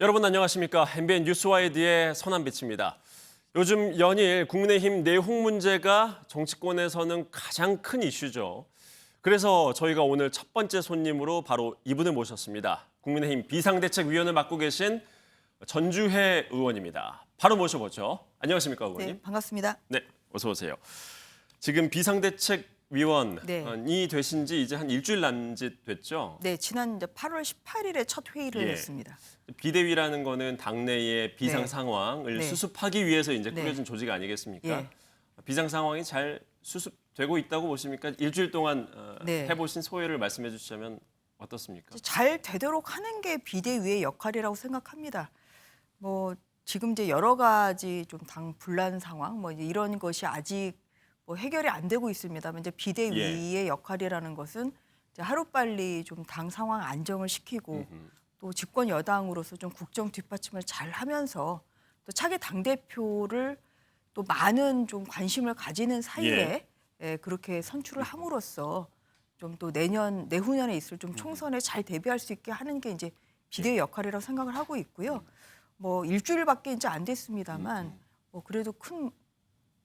여러분 안녕하십니까? MBN 뉴스와이드의 서남빛입니다. 요즘 연일 국민의힘 내홍 문제가 정치권에서는 가장 큰 이슈죠. 그래서 저희가 오늘 첫 번째 손님으로 바로 이분을 모셨습니다. 국민의힘 비상대책위원을 맡고 계신 전주혜 의원입니다. 바로 모셔보죠. 안녕하십니까, 의원님? 네, 반갑습니다. 네, 어서 오세요. 지금 비상대책위원이 네. 되신 지 이제 한 일주일 남짓 됐죠? 네, 지난 이제 8월 18일에 첫 회의를 예. 했습니다. 비대위라는 거는 당내의 비상 네. 상황을 네. 수습하기 위해서 이제 네. 꾸려진 조직 아니겠습니까? 예. 비상 상황이 잘 수습되고 있다고 보십니까? 일주일 동안 네. 해보신 소회를 말씀해 주시면 어떻습니까? 잘 되도록 하는 게 비대위의 역할이라고 생각합니다. 뭐 지금 이제 여러 가지 좀 당 분란 상황 뭐 이제 이런 것이 아직 뭐 해결이 안 되고 있습니다만 이제 비대위의 역할이라는 것은 이제 하루빨리 좀 당 상황 안정을 시키고 또 집권 여당으로서 좀 국정 뒷받침을 잘 하면서 또 차기 당 대표를 또 많은 좀 관심을 가지는 사이에 그렇게 선출을 함으로써 좀 또 내후년에 있을 좀 총선에 잘 대비할 수 있게 하는 게 이제 비대위 역할이라고 생각을 하고 있고요. 뭐 일주일밖에 이제 안 됐습니다만 뭐 그래도 큰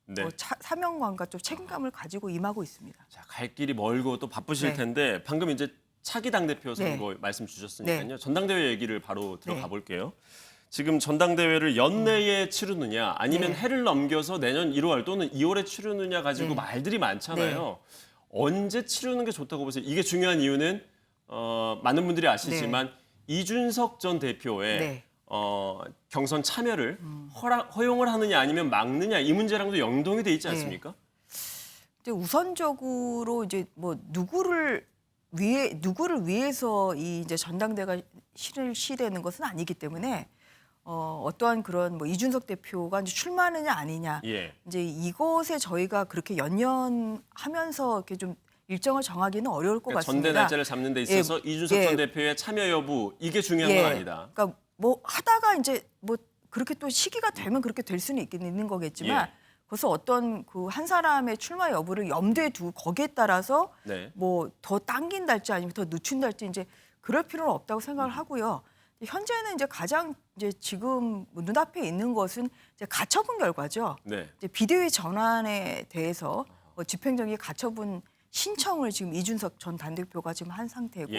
네. 사명감과 좀 책임감을 가지고 임하고 있습니다. 자, 갈 길이 멀고 또 바쁘실 네. 텐데 방금 이제 차기 당대표 선거 말씀 주셨으니까요. 네. 전당대회 얘기를 바로 들어가 볼게요. 지금 전당대회를 연내에 치르느냐 아니면 네. 해를 넘겨서 내년 1월 또는 2월에 치르느냐 가지고 네. 말들이 많잖아요. 언제 치르는 게 좋다고 보세요? 이게 중요한 이유는 많은 분들이 아시지만 이준석 전 대표의 네. 경선 참여를 허용을 하느냐 아니면 막느냐 이 문제랑도 연동이 돼 있지 네. 않습니까? 이제 우선적으로 이제 뭐 누구를 위해서 이 이제 전당대가 실시되는 것은 아니기 때문에 어떠한 그런 뭐 이준석 대표가 이제 출마하느냐 아니냐 예. 이제 이것에 저희가 그렇게 연연하면서 이렇게 좀 일정을 정하기는 어려울 것 그러니까 같습니다. 전대 날짜를 잡는 데 있어서 이준석 전 대표의 참여 여부 이게 중요한 건 아니다. 그러니까 뭐 하다가 이제 뭐 그렇게 또 시기가 되면 그렇게 될 수는 있는 거겠지만 그래서 어떤 그 한 사람의 출마 여부를 염두에 두고 거기에 따라서 네. 뭐 더 당긴달지 아니면 더 늦춘달지 이제 그럴 필요는 없다고 생각을 하고요. 현재는 이제 가장 이제 지금 눈앞에 있는 것은 이제 가처분 결과죠. 네. 이제 비대위 전환에 대해서 뭐 집행정지 가처분 신청을 지금 이준석 전 당대표가 지금 한 상태고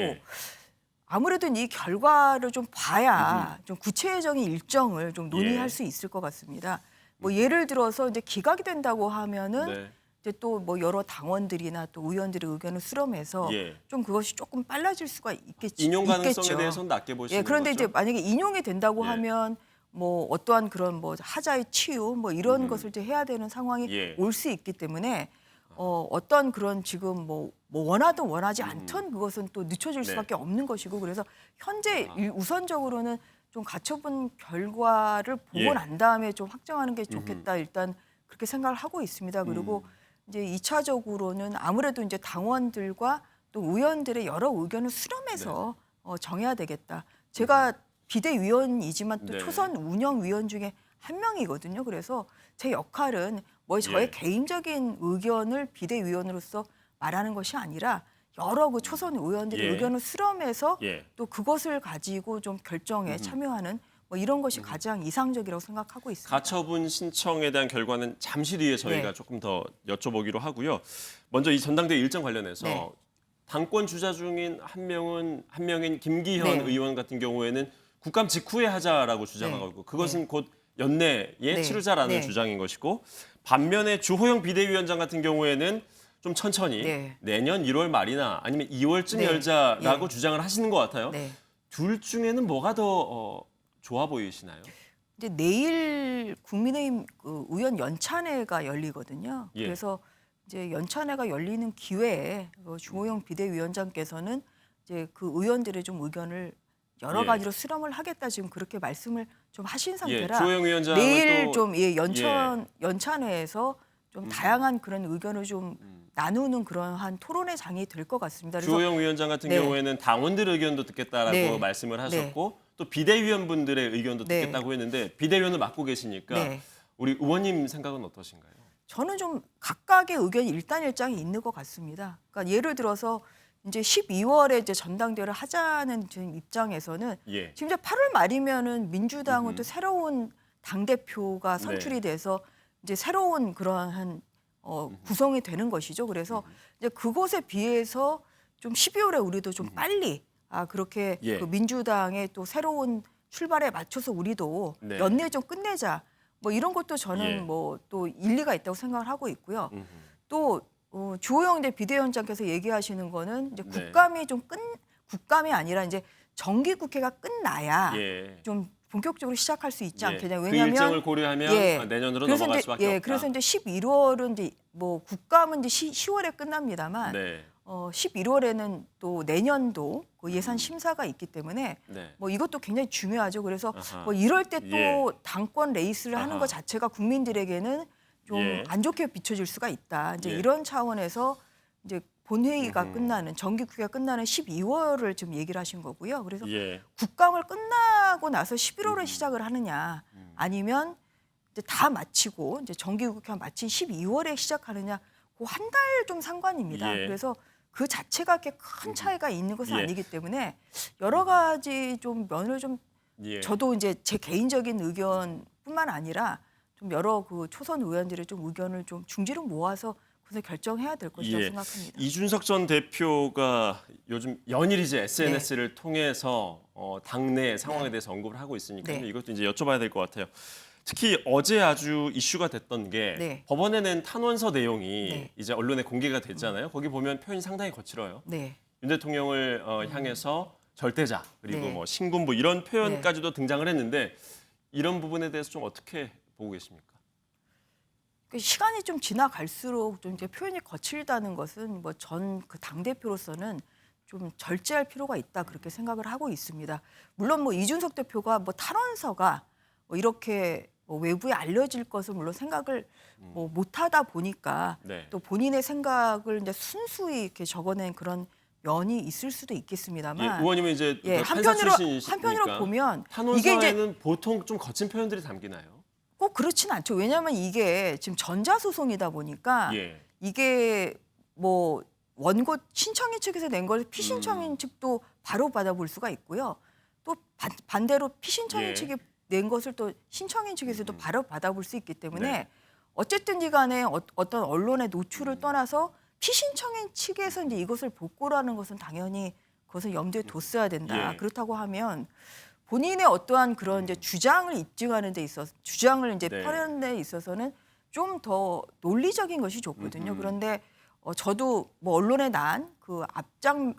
아무래도 이 결과를 좀 봐야 좀 구체적인 일정을 좀 논의할 수 있을 것 같습니다. 뭐 예를 들어서 이제 기각이 된다고 하면은 이제 또 뭐 여러 당원들이나 또 의원들의 의견을 수렴해서 좀 그것이 조금 빨라질 수가 인용 가능성에 있겠죠. 대해서는 낮게 보시는 그런데 거죠? 이제 만약에 인용이 된다고 하면 뭐 어떠한 그런 뭐 하자의 치유 뭐 이런 것을 이제 해야 되는 상황이 올 수 있기 때문에 어떤 그런 지금 뭐 원하든 원하지 않든 그것은 또 늦춰질 수밖에 없는 것이고 그래서 현재 우선적으로는 좀 가처분 결과를 보고 난 다음에 좀 확정하는 게 좋겠다 일단 그렇게 생각을 하고 있습니다. 그리고 이제 2차적으로는 아무래도 이제 당원들과 또 의원들의 여러 의견을 수렴해서 정해야 되겠다. 제가 비대위원이지만 또 초선 운영위원 중에 한 명이거든요. 그래서 제 역할은 뭐 저의 개인적인 의견을 비대위원으로서 말하는 것이 아니라 여러 그 초선 의원들의 의견을 수렴해서 또 그것을 가지고 좀 결정에 참여하는 뭐 이런 것이 가장 이상적이라고 생각하고 있습니다. 가처분 신청에 대한 결과는 잠시 뒤에 저희가 조금 더 여쭤보기로 하고요. 먼저 이 전당대회 일정 관련해서 당권 주자 중인 한 명인 김기현 의원 같은 경우에는 국감 직후에 하자라고 주장하고 있고 그것은 곧 연내에 치르자라는 주장인 것이고 반면에 주호영 비대위원장 같은 경우에는 좀 천천히 내년 1월 말이나 아니면 2월쯤 열자라고 주장을 하시는 것 같아요. 둘 중에는 뭐가 더 좋아 보이시나요? 이제 내일 국민의힘 그 의원 연찬회가 열리거든요. 그래서 이제 연찬회가 열리는 기회에 주호영 비대위원장께서는 이제 그 의원들의 좀 의견을 여러 가지로 수렴을 하겠다 지금 그렇게 말씀을 좀 하신 상태라 주호영 위원장은 내일 또, 좀 연찬회에서 좀 다양한 그런 의견을 좀 나누는 그러한 토론의 장이 될 것 같습니다. 그래서 주호영 위원장 같은 경우에는 당원들 의견도 듣겠다라고 말씀을 하셨고 또 비대위원분들의 의견도 듣겠다고 했는데 비대위원을 맡고 계시니까 우리 의원님 생각은 어떠신가요? 저는 좀 각각의 의견이 일단일장이 있는 것 같습니다. 그러니까 예를 들어서 이제 12월에 이제 전당대회를 하자는 지금 입장에서는 예. 지금 이제 8월 말이면은 민주당은 또 새로운 당 대표가 선출이 네. 돼서 이제 새로운 그러한 구성이 되는 것이죠. 그래서 이제 그것에 비해서 좀 12월에 우리도 좀 빨리 그렇게 예. 그 민주당의 또 새로운 출발에 맞춰서 우리도 네. 연내 좀 끝내자. 뭐 이런 것도 저는 예. 뭐 또 일리가 있다고 생각을 하고 있고요. 또 주호영 비대위원장께서 얘기하시는 거는 이제 네. 국감이 아니라 이제 정기국회가 끝나야 예. 좀 본격적으로 시작할 수 있지 예. 않겠냐. 그 왜냐하면 일정을 고려하면 내년으로 그래서 넘어갈 이제, 수밖에 없다. 그래서 이제 11월은 이제 뭐 국감은 이제 10월에 끝납니다만 네. 11월에는 또 내년도 그 예산 심사가 있기 때문에 네. 뭐 이것도 굉장히 중요하죠. 그래서 아하. 뭐 이럴 때 또 예. 당권 레이스를 하는 아하. 것 자체가 국민들에게는 좀 예. 안 좋게 비춰질 수가 있다. 이제 예. 이런 차원에서 이제 본회의가 끝나는 정기국회가 끝나는 12월을 지금 얘기를 하신 거고요. 그래서 예. 국감을 끝나고 나서 11월에 시작을 하느냐, 아니면 이제 다 마치고 이제 정기국회가 마친 12월에 시작하느냐, 그 한 달 좀 상관입니다. 예. 그래서 그 자체가 그렇게 큰 차이가 있는 것은 예. 아니기 때문에 여러 가지 좀 면을 좀 예. 저도 이제 제 개인적인 의견뿐만 아니라 좀 여러 그 초선 의원들의 좀 의견을 좀 중지로 모아서 그래서 결정해야 될 것이라고 예. 생각합니다. 이준석 전 대표가 요즘 연일 이제 SNS를 통해서 당내 상황에 대해서 언급을 하고 있으니까요. 네. 이것도 이제 여쭤봐야 될 것 같아요. 특히 어제 아주 이슈가 됐던 게 네. 법원에 낸 탄원서 내용이 네. 이제 언론에 공개가 됐잖아요. 거기 보면 표현이 상당히 거칠어요. 네. 윤 대통령을 향해서 절대자 그리고 네. 뭐 신군부 이런 표현까지도 등장을 했는데 이런 부분에 대해서 좀 어떻게 보고 계십니까? 그 시간이 좀 지나갈수록 좀 이제 표현이 거칠다는 것은 뭐 전 그 당 대표로서는 좀 절제할 필요가 있다 그렇게 생각을 하고 있습니다. 물론 뭐 이준석 대표가 뭐 탄원서가 뭐 이렇게 뭐 외부에 알려질 것을 물론 생각을 뭐 못하다 보니까 네. 또 본인의 생각을 이제 순수히 이렇게 적어낸 그런 면이 있을 수도 예, 있겠습니다만 의원님은 이제 판사 한편으로 출신이시니까 보면 탄원서에는 이게 보통 좀 거친 표현들이 담기나요? 꼭 그렇진 않죠. 왜냐하면 이게 지금 전자소송이다 보니까 예. 이게 뭐 원고 신청인 측에서 낸 걸 피신청인 측도 바로 받아볼 수가 있고요. 또 반대로 피신청인 예. 측이 낸 것을 또 신청인 측에서도 바로 받아볼 수 있기 때문에 네. 어쨌든지 간에 어떤 언론의 노출을 떠나서 피신청인 측에서 이제 이것을 복고라는 것은 당연히 그것을 염두에 뒀어야 된다. 예. 그렇다고 하면 본인의 어떠한 그런 이제 주장을 입증하는 데 있어서 주장을 이제 네. 펴는 데 있어서는 좀 더 논리적인 것이 좋거든요. 그런데 저도 뭐 언론에 난 그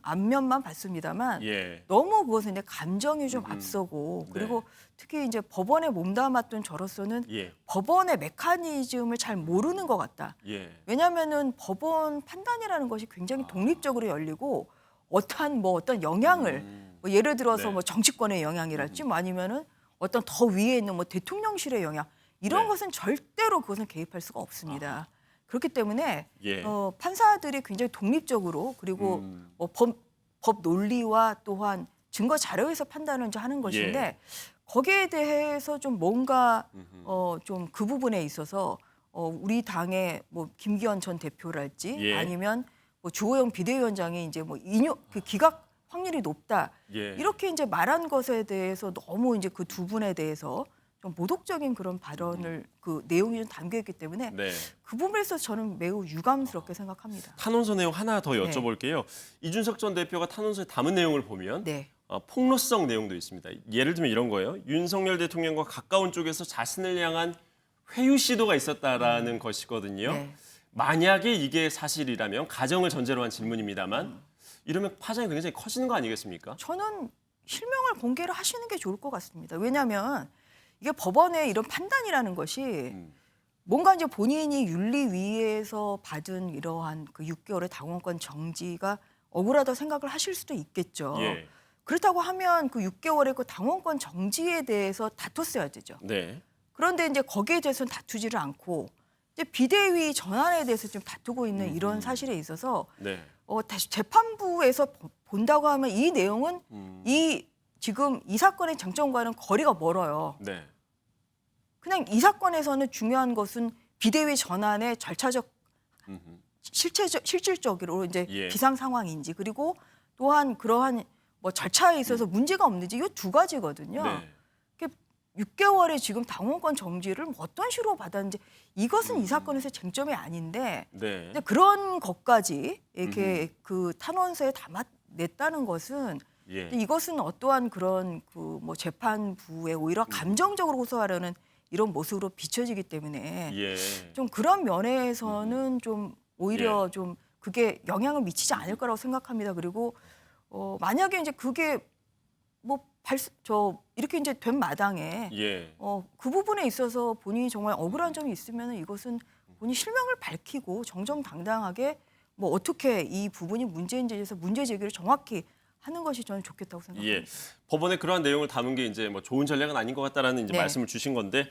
앞면만 봤습니다만 예. 너무 그것은 이제 감정이 좀 앞서고 네. 그리고 특히 이제 법원에 몸담았던 저로서는 예. 법원의 메커니즘을 잘 모르는 것 같다. 예. 왜냐하면은 법원 판단이라는 것이 굉장히 독립적으로 열리고 어떤 영향을 뭐 예를 들어서 네. 뭐 정치권의 영향이랄지 뭐 아니면은 어떤 더 위에 있는 뭐 대통령실의 영향 이런 네. 것은 절대로 그것은 개입할 수가 없습니다. 그렇기 때문에 예. 판사들이 굉장히 독립적으로 그리고 뭐 법 논리와 또한 증거 자료에서 판단을 이제 하는 것인데 예. 거기에 대해서 좀 뭔가 좀 그 부분에 있어서 우리 당의 뭐 김기현 전 대표랄지 예. 아니면 뭐 주호영 비대위원장이 이제 뭐 그 기각 확률이 높다 예. 이렇게 이제 말한 것에 대해서 너무 이제 그 두 분에 대해서 좀 모독적인 그런 발언을 그 내용이 좀 담겨 있기 때문에 네. 그 부분에서 저는 매우 유감스럽게 생각합니다. 탄원서 내용 하나 더 여쭤볼게요. 이준석 전 대표가 탄원서에 담은 내용을 보면 네. 폭로성 내용도 있습니다. 예를 들면 이런 거예요. 윤석열 대통령과 가까운 쪽에서 자신을 향한 회유 시도가 있었다라는 것이거든요. 네. 만약에 이게 사실이라면 가정을 전제로 한 질문입니다만 이러면 파장이 굉장히 커지는 거 아니겠습니까? 저는 실명을 공개를 하시는 게 좋을 것 같습니다. 왜냐하면 이게 법원의 이런 판단이라는 것이 뭔가 이제 본인이 윤리위에서 받은 이러한 그 6개월의 당원권 정지가 억울하다고 생각을 하실 수도 있겠죠. 예. 그렇다고 하면 그 6개월의 그 당원권 정지에 대해서 다퉜어야 되죠. 네. 그런데 이제 거기에 대해서는 다투지를 않고 이제 비대위 전환에 대해서 좀 다투고 있는 이런 사실에 있어서 네. 다시 재판부에서 본다고 하면 이 내용은 지금 이 사건의 쟁점과는 거리가 멀어요. 네. 그냥 이 사건에서는 중요한 것은 비대위 전환의 절차적 실질적으로 이제 예. 비상 상황인지 그리고 또한 그러한 뭐 절차에 있어서 문제가 없는지 이 두 가지거든요. 네. 6개월에 지금 당원권 정지를 어떤 식으로 받았는지 이것은 이 사건에서 쟁점이 아닌데 네. 근데 그런 것까지 이렇게 그 탄원서에 담아냈다는 것은 예. 이것은 어떠한 그런 그 뭐 재판부에 오히려 감정적으로 호소하려는 이런 모습으로 비춰지기 때문에 예. 좀 그런 면에서는 좀 오히려 예. 좀 그게 영향을 미치지 않을 거라고 생각합니다. 그리고 만약에 이제 그게 뭐 이렇게 이제 된 마당에 예. 그 부분에 있어서 본인이 정말 억울한 점이 있으면 이것은 본인 실명을 밝히고 정정당당하게 뭐 어떻게 이 부분이 문제인지에 대해서 문제 제기를 정확히 하는 것이 저는 좋겠다고 생각합니다. 예. 법원에 그러한 내용을 담은 게 이제 뭐 좋은 전략은 아닌 것 같다라는 이제 네. 말씀을 주신 건데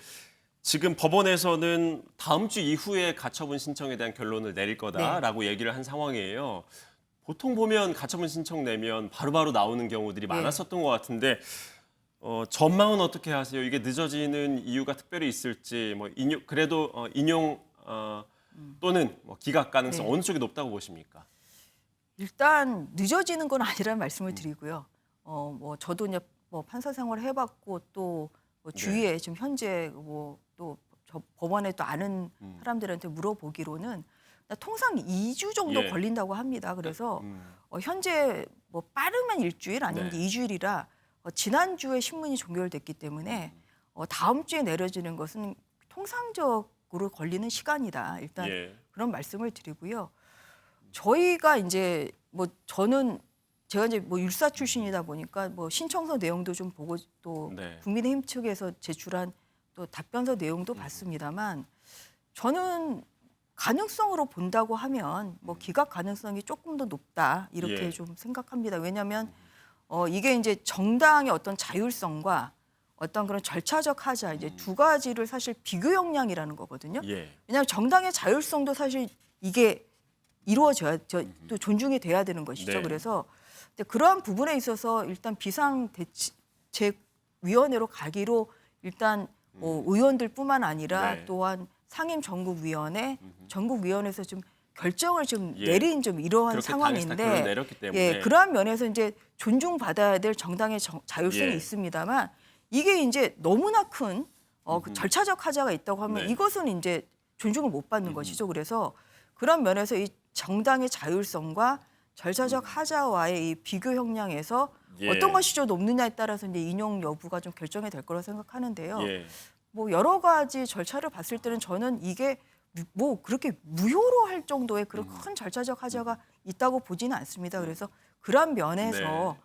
지금 법원에서는 다음 주 이후에 가처분 신청에 대한 결론을 내릴 거다라고 얘기를 한 상황이에요. 보통 보면 가처분 신청 내면 바로바로 나오는 경우들이 많았었던 것 같은데 전망은 어떻게 하세요? 이게 늦어지는 이유가 특별히 있을지 뭐 그래도 인용 또는 뭐 기각 가능성 네. 어느 쪽이 높다고 보십니까? 일단 늦어지는 건 아니라는 말씀을 드리고요. 뭐 저도 이제 뭐 판사 생활을 해봤고 또뭐 주위에 지금 현재 뭐 또 법원에 또 아는 사람들한테 물어보기로는 통상 2주 정도 예. 걸린다고 합니다. 그래서 현재 뭐 빠르면 일주일 아니면 네. 2주일이라 지난주에 신문이 종결됐기 때문에 다음 주에 내려지는 것은 통상적으로 걸리는 시간이다. 일단 예. 그런 말씀을 드리고요. 저희가 이제 뭐 제가 이제 뭐 율사 출신이다 보니까 뭐 신청서 내용도 좀 보고 또 네. 국민의힘 측에서 제출한 또 답변서 내용도 봤습니다만 저는 가능성으로 본다고 하면 뭐 기각 가능성이 조금 더 높다 이렇게 예. 좀 생각합니다. 왜냐하면 이게 이제 정당의 어떤 자율성과 어떤 그런 절차적 하자 이제 두 가지를 사실 비교 역량이라는 거거든요. 예. 왜냐하면 정당의 자율성도 사실 이게 이루어져야 또 존중이 돼야 되는 것이죠. 네. 그래서 그러한 부분에 있어서 일단 비상대책위원회로 가기로 일단 의원들뿐만 아니라 네. 또한 상임 전국위원회, 전국위원회에서 좀 결정을 좀 예. 내린 좀 이러한 그렇게 당에서 다 결론 상황인데, 내렸기 때문에. 예, 그러한 면에서 이제 존중받아야 될 정당의 자율성이 예. 있습니다만 이게 이제 너무나 큰 그 절차적 하자가 있다고 하면 네. 이것은 이제 존중을 못 받는 것이죠. 그래서 그런 면에서 이 정당의 자율성과 절차적 하자와의 이 비교 형량에서 예. 어떤 것이 좀 높느냐에 따라서 이제 인용 여부가 좀 결정이 될 거라고 생각하는데요. 예. 뭐 여러 가지 절차를 봤을 때는 저는 이게 뭐 그렇게 무효로 할 정도의 그런 큰 절차적 하자가 있다고 보지는 않습니다. 그래서 그런 면에서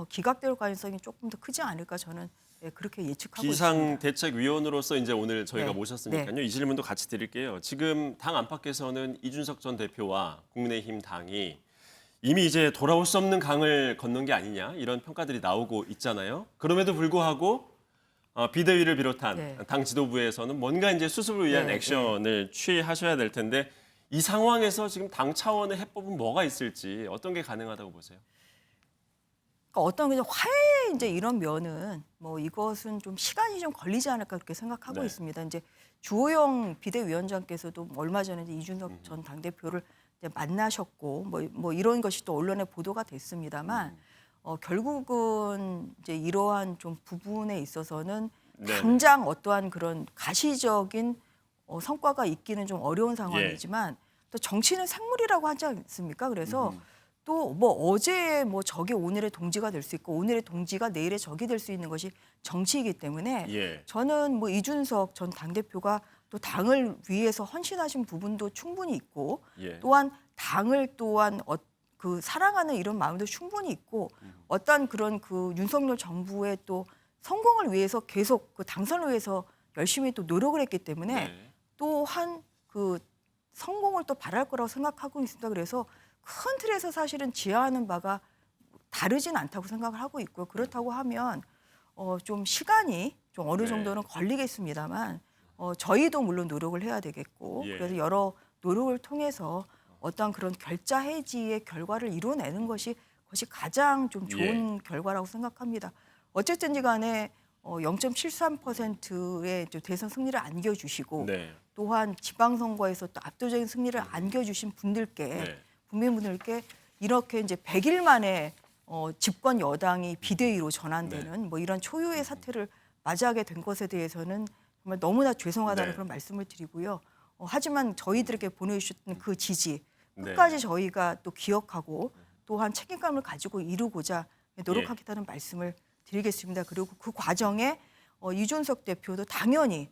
기각될 가능성이 조금 더 크지 않을까 저는 그렇게 예측하고 있습니다. 비상대책위원으로서 이제 오늘 저희가 네. 모셨으니까요. 네. 이 질문도 같이 드릴게요. 지금 당 안팎에서는 이준석 전 대표와 국민의힘 당이 이미 이제 돌아올 수 없는 강을 건넌 게 아니냐 이런 평가들이 나오고 있잖아요. 그럼에도 불구하고 비대위를 비롯한 네. 당 지도부에서는 뭔가 이제 수습을 위한 네, 액션을 취하셔야 될 텐데 이 상황에서 지금 당 차원의 해법은 뭐가 있을지 어떤 게 가능하다고 보세요? 그러니까 어떤 그냥 화해 이제 이런 면은 뭐 이것은 좀 시간이 좀 걸리지 않을까 그렇게 생각하고 네. 있습니다. 이제 주호영 비대위원장께서도 얼마 전에 이제 이준석 전 당대표를 이제 만나셨고 뭐 이런 것이 또 언론에 보도가 됐습니다만 결국은 이제 이러한 좀 부분에 있어서는 네. 당장 어떠한 그런 가시적인 성과가 있기는 좀 어려운 상황이지만 또 정치는 생물이라고 하지 않습니까? 그래서 또 뭐 어제 뭐 적이 오늘의 동지가 될 수 있고 오늘의 동지가 내일의 적이 될 수 있는 것이 정치이기 때문에 예. 저는 뭐 이준석 전 당대표가 또 당을 위해서 헌신하신 부분도 충분히 있고 예. 또한 당을 또한 그 사랑하는 이런 마음도 충분히 있고 어떤 그런 그 윤석열 정부의 또 성공을 위해서 계속 그 당선을 위해서 열심히 또 노력을 했기 때문에 네. 또한 그 성공을 또 바랄 거라고 생각하고 있습니다. 그래서 큰 틀에서 사실은 지향하는 바가 다르진 않다고 생각을 하고 있고요. 그렇다고 하면 좀 시간이 좀 어느 네. 정도는 걸리겠습니다만 저희도 물론 노력을 해야 되겠고 예. 그래서 여러 노력을 통해서 어떤 그런 결자 해지의 결과를 이뤄내는 것이 가장 좀 좋은 결과라고 생각합니다. 어쨌든지 간에 0.73%의 대선 승리를 안겨주시고 네. 또한 지방선거에서 또 압도적인 승리를 안겨주신 분들께 네. 국민분들께 이렇게 이제 100일 만에 집권 여당이 비대위로 전환되는 네. 뭐 이런 초유의 사태를 맞이하게 된 것에 대해서는 정말 너무나 죄송하다는 네. 그런 말씀을 드리고요. 하지만 저희들에게 보내주셨던 그 지지 네. 끝까지 저희가 또 기억하고 또한 책임감을 가지고 이루고자 노력하겠다는 말씀을 드리겠습니다. 그리고 그 과정에 이준석 대표도 당연히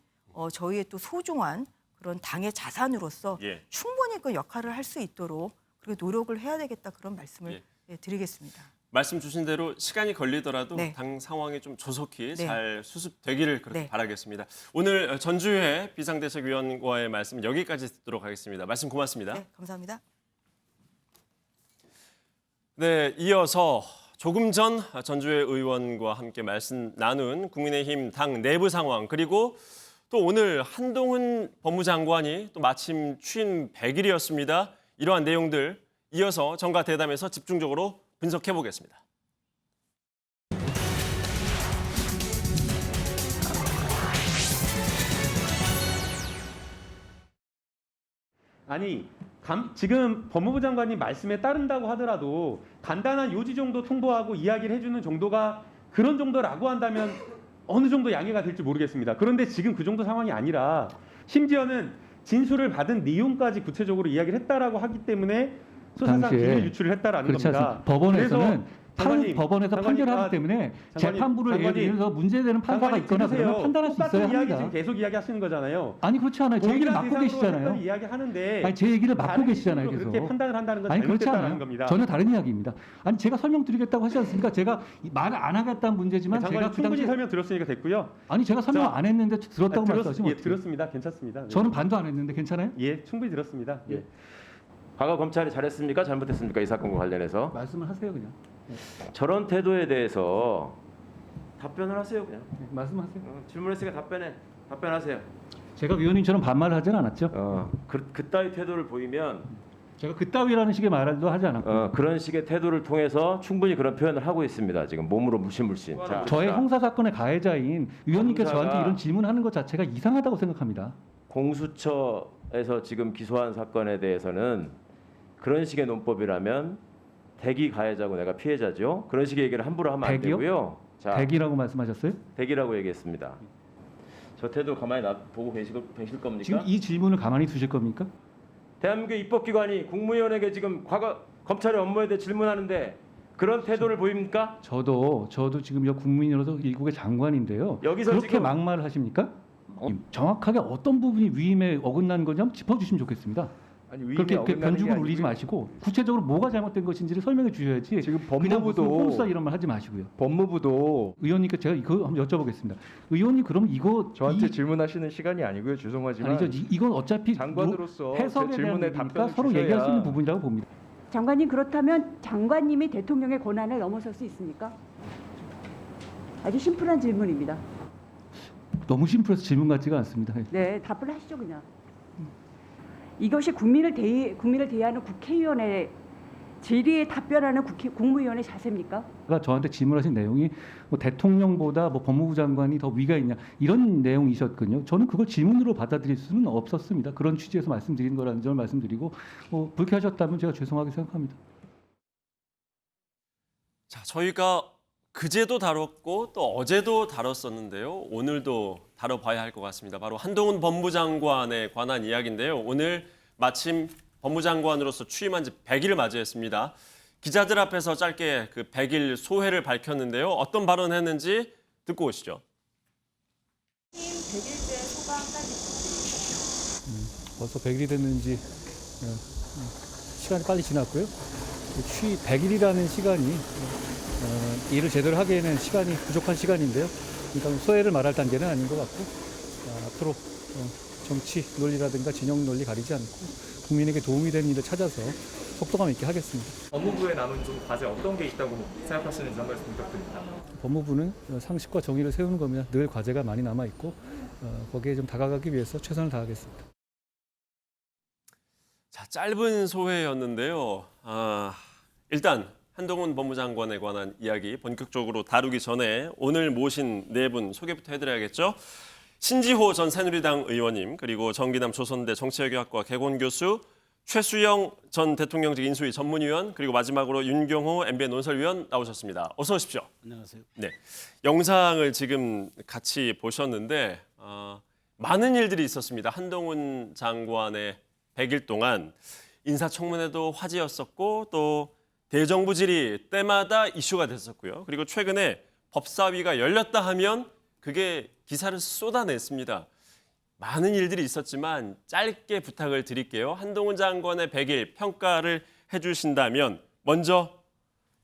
저희의 또 소중한 그런 당의 자산으로서 예. 충분히 그 역할을 할 수 있도록 그리고 노력을 해야 되겠다 그런 말씀을 드리겠습니다. 말씀 주신 대로 시간이 걸리더라도 네. 당 상황이 좀 조속히 네. 잘 수습되기를 그렇게 네. 바라겠습니다. 오늘 전주회 비상대책위원과의 말씀 여기까지 듣도록 하겠습니다. 말씀 고맙습니다. 네, 감사합니다. 네, 이어서 조금 전 전주회 의원과 함께 말씀 나눈 국민의힘 당 내부 상황 그리고 또 오늘 한동훈 법무장관이 또 마침 취임 100일이었습니다. 이러한 내용들 이어서 정가 대담에서 집중적으로 분석해 보겠습니다. 아니 지금 법무부 장관이 말씀에 따른다고 하더라도 간단한 요지 정도 통보하고 이야기를 해주는 정도가 그런 정도라고 한다면 어느 정도 양해가 될지 모르겠습니다. 그런데 지금 그 정도 상황이 아니라 심지어는 진술을 받은 내용까지 구체적으로 이야기를 했다라고 하기 때문에 수사상 기밀 유출을 했다라는 그렇지 겁니다. 않습니다. 법원에서는 장관님, 법원에서 장관님, 판결하기 때문에 장관님, 재판부를 예를 장관님, 들어서 문제되는 판사가 있거나 들으세요. 그러면 판단할 수 똑같은 있어야 이야기 합니다. 지금 계속 이야기하시는 거잖아요. 아니 그렇지 않아요. 제 얘기를 막고 계시잖아요. 이야기하는데 아니 제 얘기를 막고 다른 계시잖아요. 식으로 계속. 그렇게 판단을 한다는 건 아니 그렇지 잘못됐다는 않아요. 겁니다. 전혀 다른 이야기입니다. 아니 제가 설명드리겠다고 하지 않습니까? 제가 말을 안 하겠다는 문제지만 장관님 제가 그 충분히 당시에 설명 들었으니까 됐고요. 아니 제가 설명 자, 안 했는데 들었다고 말씀하시면 예, 어떡해요? 들었습니다. 괜찮습니다. 네. 저는 반도 안 했는데 괜찮아요? 예, 충분히 들었습니다. 예. 과거 검찰이 잘했습니까? 잘못했습니까? 이 사건과 관련해서 말씀을 하세요 그냥. 저런 태도에 대해서 답변을 하세요 그냥. 네, 말씀하세요. 질문했으니까 답변하세요. 제가 위원님처럼 반말을 하진 않았죠. 그따위 태도를 보이면 제가 그따위라는 식의 말도 하지 않았고 그런 식의 태도를 통해서 충분히 그런 표현을 하고 있습니다. 지금 몸으로 물씬. 자, 저의 형사 사건의 가해자인 위원님께서 검사가 저한테 이런 질문하는 것 자체가 이상하다고 생각합니다. 공수처에서 지금 기소한 사건에 대해서는 그런 식의 논법이라면 대기 가해자고 내가 피해자죠. 그런 식의 얘기를 함부로 하면 안 대기요? 되고요. 자, 대기라고 말씀하셨어요? 대기라고 얘기했습니다. 저 태도 가만히 보고 계실 겁니까? 지금 이 질문을 가만히 두실 겁니까? 대한민국 입법기관이 국무위원에게 지금 과거 검찰의 업무에 대해 질문하는데 그런 태도를 보입니까? 저도 지금 국민으로서 일국의 장관인데요. 여기서 그렇게 지금 막말을 하십니까? 정확하게 어떤 부분이 위임에 어긋난 거냐 짚어주시면 좋겠습니다. 아니, 위임에 그렇게 어긋나는 변죽을 게 울리지 아니고요. 마시고 구체적으로 뭐가 잘못된 것인지를 설명해 주셔야지. 지금 그냥 무슨 법무부도 꼼수다 이런 말 하지 마시고요. 법무부도 의원님께 제가 이거 한번 여쭤보겠습니다. 의원님 그럼 이거 저한테 질문하시는 시간이 아니고요. 죄송하지만 아니죠. 이건 어차피 장관으로서 해석에 제 대한 질문에 부분이니까 답변을 서로 얘기할 수 주셔야 있는 부분이라고 봅니다. 장관님 그렇다면 장관님이 대통령의 권한을 넘어설 수 있습니까? 아주 심플한 질문입니다. 너무 심플해서 질문 같지가 않습니다. 네, 답을 하시죠 그냥. 이것이 국민을 대하는 국회의원의 질의에 답변하는 국무위원의 자세입니까? 저한테 질문하신 내용이 뭐 대통령보다 뭐 법무부 장관이 더 위가 있냐 이런 내용이셨거든요. 저는 그걸 질문으로 받아들일 수는 없었습니다. 그런 취지에서 말씀드린 거라는 점을 말씀드리고 불쾌하셨다면 제가 죄송하게 생각합니다. 자, 저희가 그제도 다뤘고 또 어제도 다뤘었는데요. 오늘도 다뤄봐야 할 것 같습니다. 바로 한동훈 법무장관에 관한 이야기인데요. 오늘 마침 법무장관으로서 취임한 지 100일을 맞이했습니다. 기자들 앞에서 짧게 그 100일 소회를 밝혔는데요. 어떤 발언했는지 듣고 오시죠. 100일째 소감까지 부탁드립니다. 벌써 100일이 됐는지 시간이 빨리 지났고요. 100일이라는 시간이 일을 제대로 하기에는 시간이 부족한 시간인데요. 그러니까 소회를 말할 단계는 아닌 것 같고 앞으로 정치 논리라든가 진영 논리 가리지 않고 국민에게 도움이 되는 일을 찾아서 속도감 있게 하겠습니다. 법무부에 남은 좀 과제 어떤 게 있다고 생각하시는지 한 말씀 부탁드립니다. 법무부는 상식과 정의를 세우는 겁니다. 늘 과제가 많이 남아 있고 거기에 좀 다가가기 위해서 최선을 다하겠습니다. 자, 짧은 소회였는데요. 일단 한동훈 법무장관에 관한 이야기 본격적으로 다루기 전에 오늘 모신 네 분 소개부터 해드려야겠죠. 신지호 전 새누리당 의원님, 그리고 정기남 조선대 정치외교학과 개곤교수, 최수영 전 대통령직 인수위 전문위원, 그리고 마지막으로 윤경호 MBN 논설위원 나오셨습니다. 어서 오십시오. 안녕하세요. 네, 영상을 지금 같이 보셨는데 많은 일들이 있었습니다. 한동훈 장관의 100일 동안 인사청문회도 화제였었고 또 대정부 질의 때마다 이슈가 됐었고요. 그리고 최근에 법사위가 열렸다 하면 그게 기사를 쏟아냈습니다. 많은 일들이 있었지만 짧게 부탁을 드릴게요. 한동훈 장관의 100일 평가를 해주신다면 먼저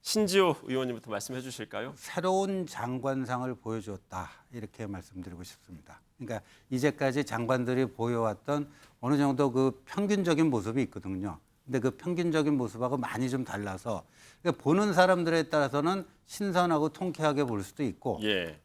신지호 의원님부터 말씀해 주실까요? 새로운 장관상을 보여주었다 이렇게 말씀드리고 싶습니다. 그러니까 이제까지 장관들이 보여왔던 어느 정도 그 평균적인 모습이 있거든요. 근데 그 평균적인 모습하고 많이 좀 달라서 그러니까 보는 사람들에 따라서는 신선하고 통쾌하게 볼 수도 있고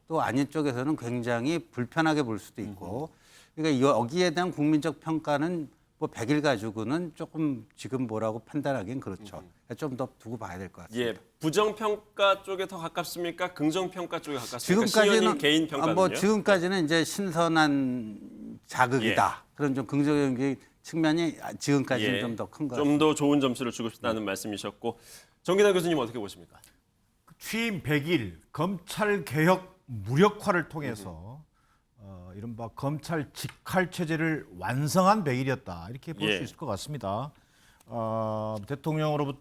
또 아닌 쪽에서는 굉장히 불편하게 볼 수도 있고 그러니까 여기에 대한 국민적 평가는 뭐 100일 가지고는 조금 지금 뭐라고 판단하기는 그렇죠. 좀 더 두고 봐야 될 것 같습니다. 예, 부정평가 쪽에 더 가깝습니까? 긍정평가 쪽에 가깝습니까? 지금까지는 시의원님 개인 평가는요? 뭐 지금까지는 이제 신선한 자극이다. 그런 좀 긍정적인 측면이 지금까지는 좀 더 큰 것 같습니다. 좀 더 좋은 점수를 주고 싶다는 말씀이셨고 정기남 교수님 어떻게 보십니까? 취임 100일 검찰 개혁 무력화를 통해서 이른바 검찰 직할 체제를 완성한 100일이었다 이렇게 볼 수 있을 것 같습니다. 대통령으로부터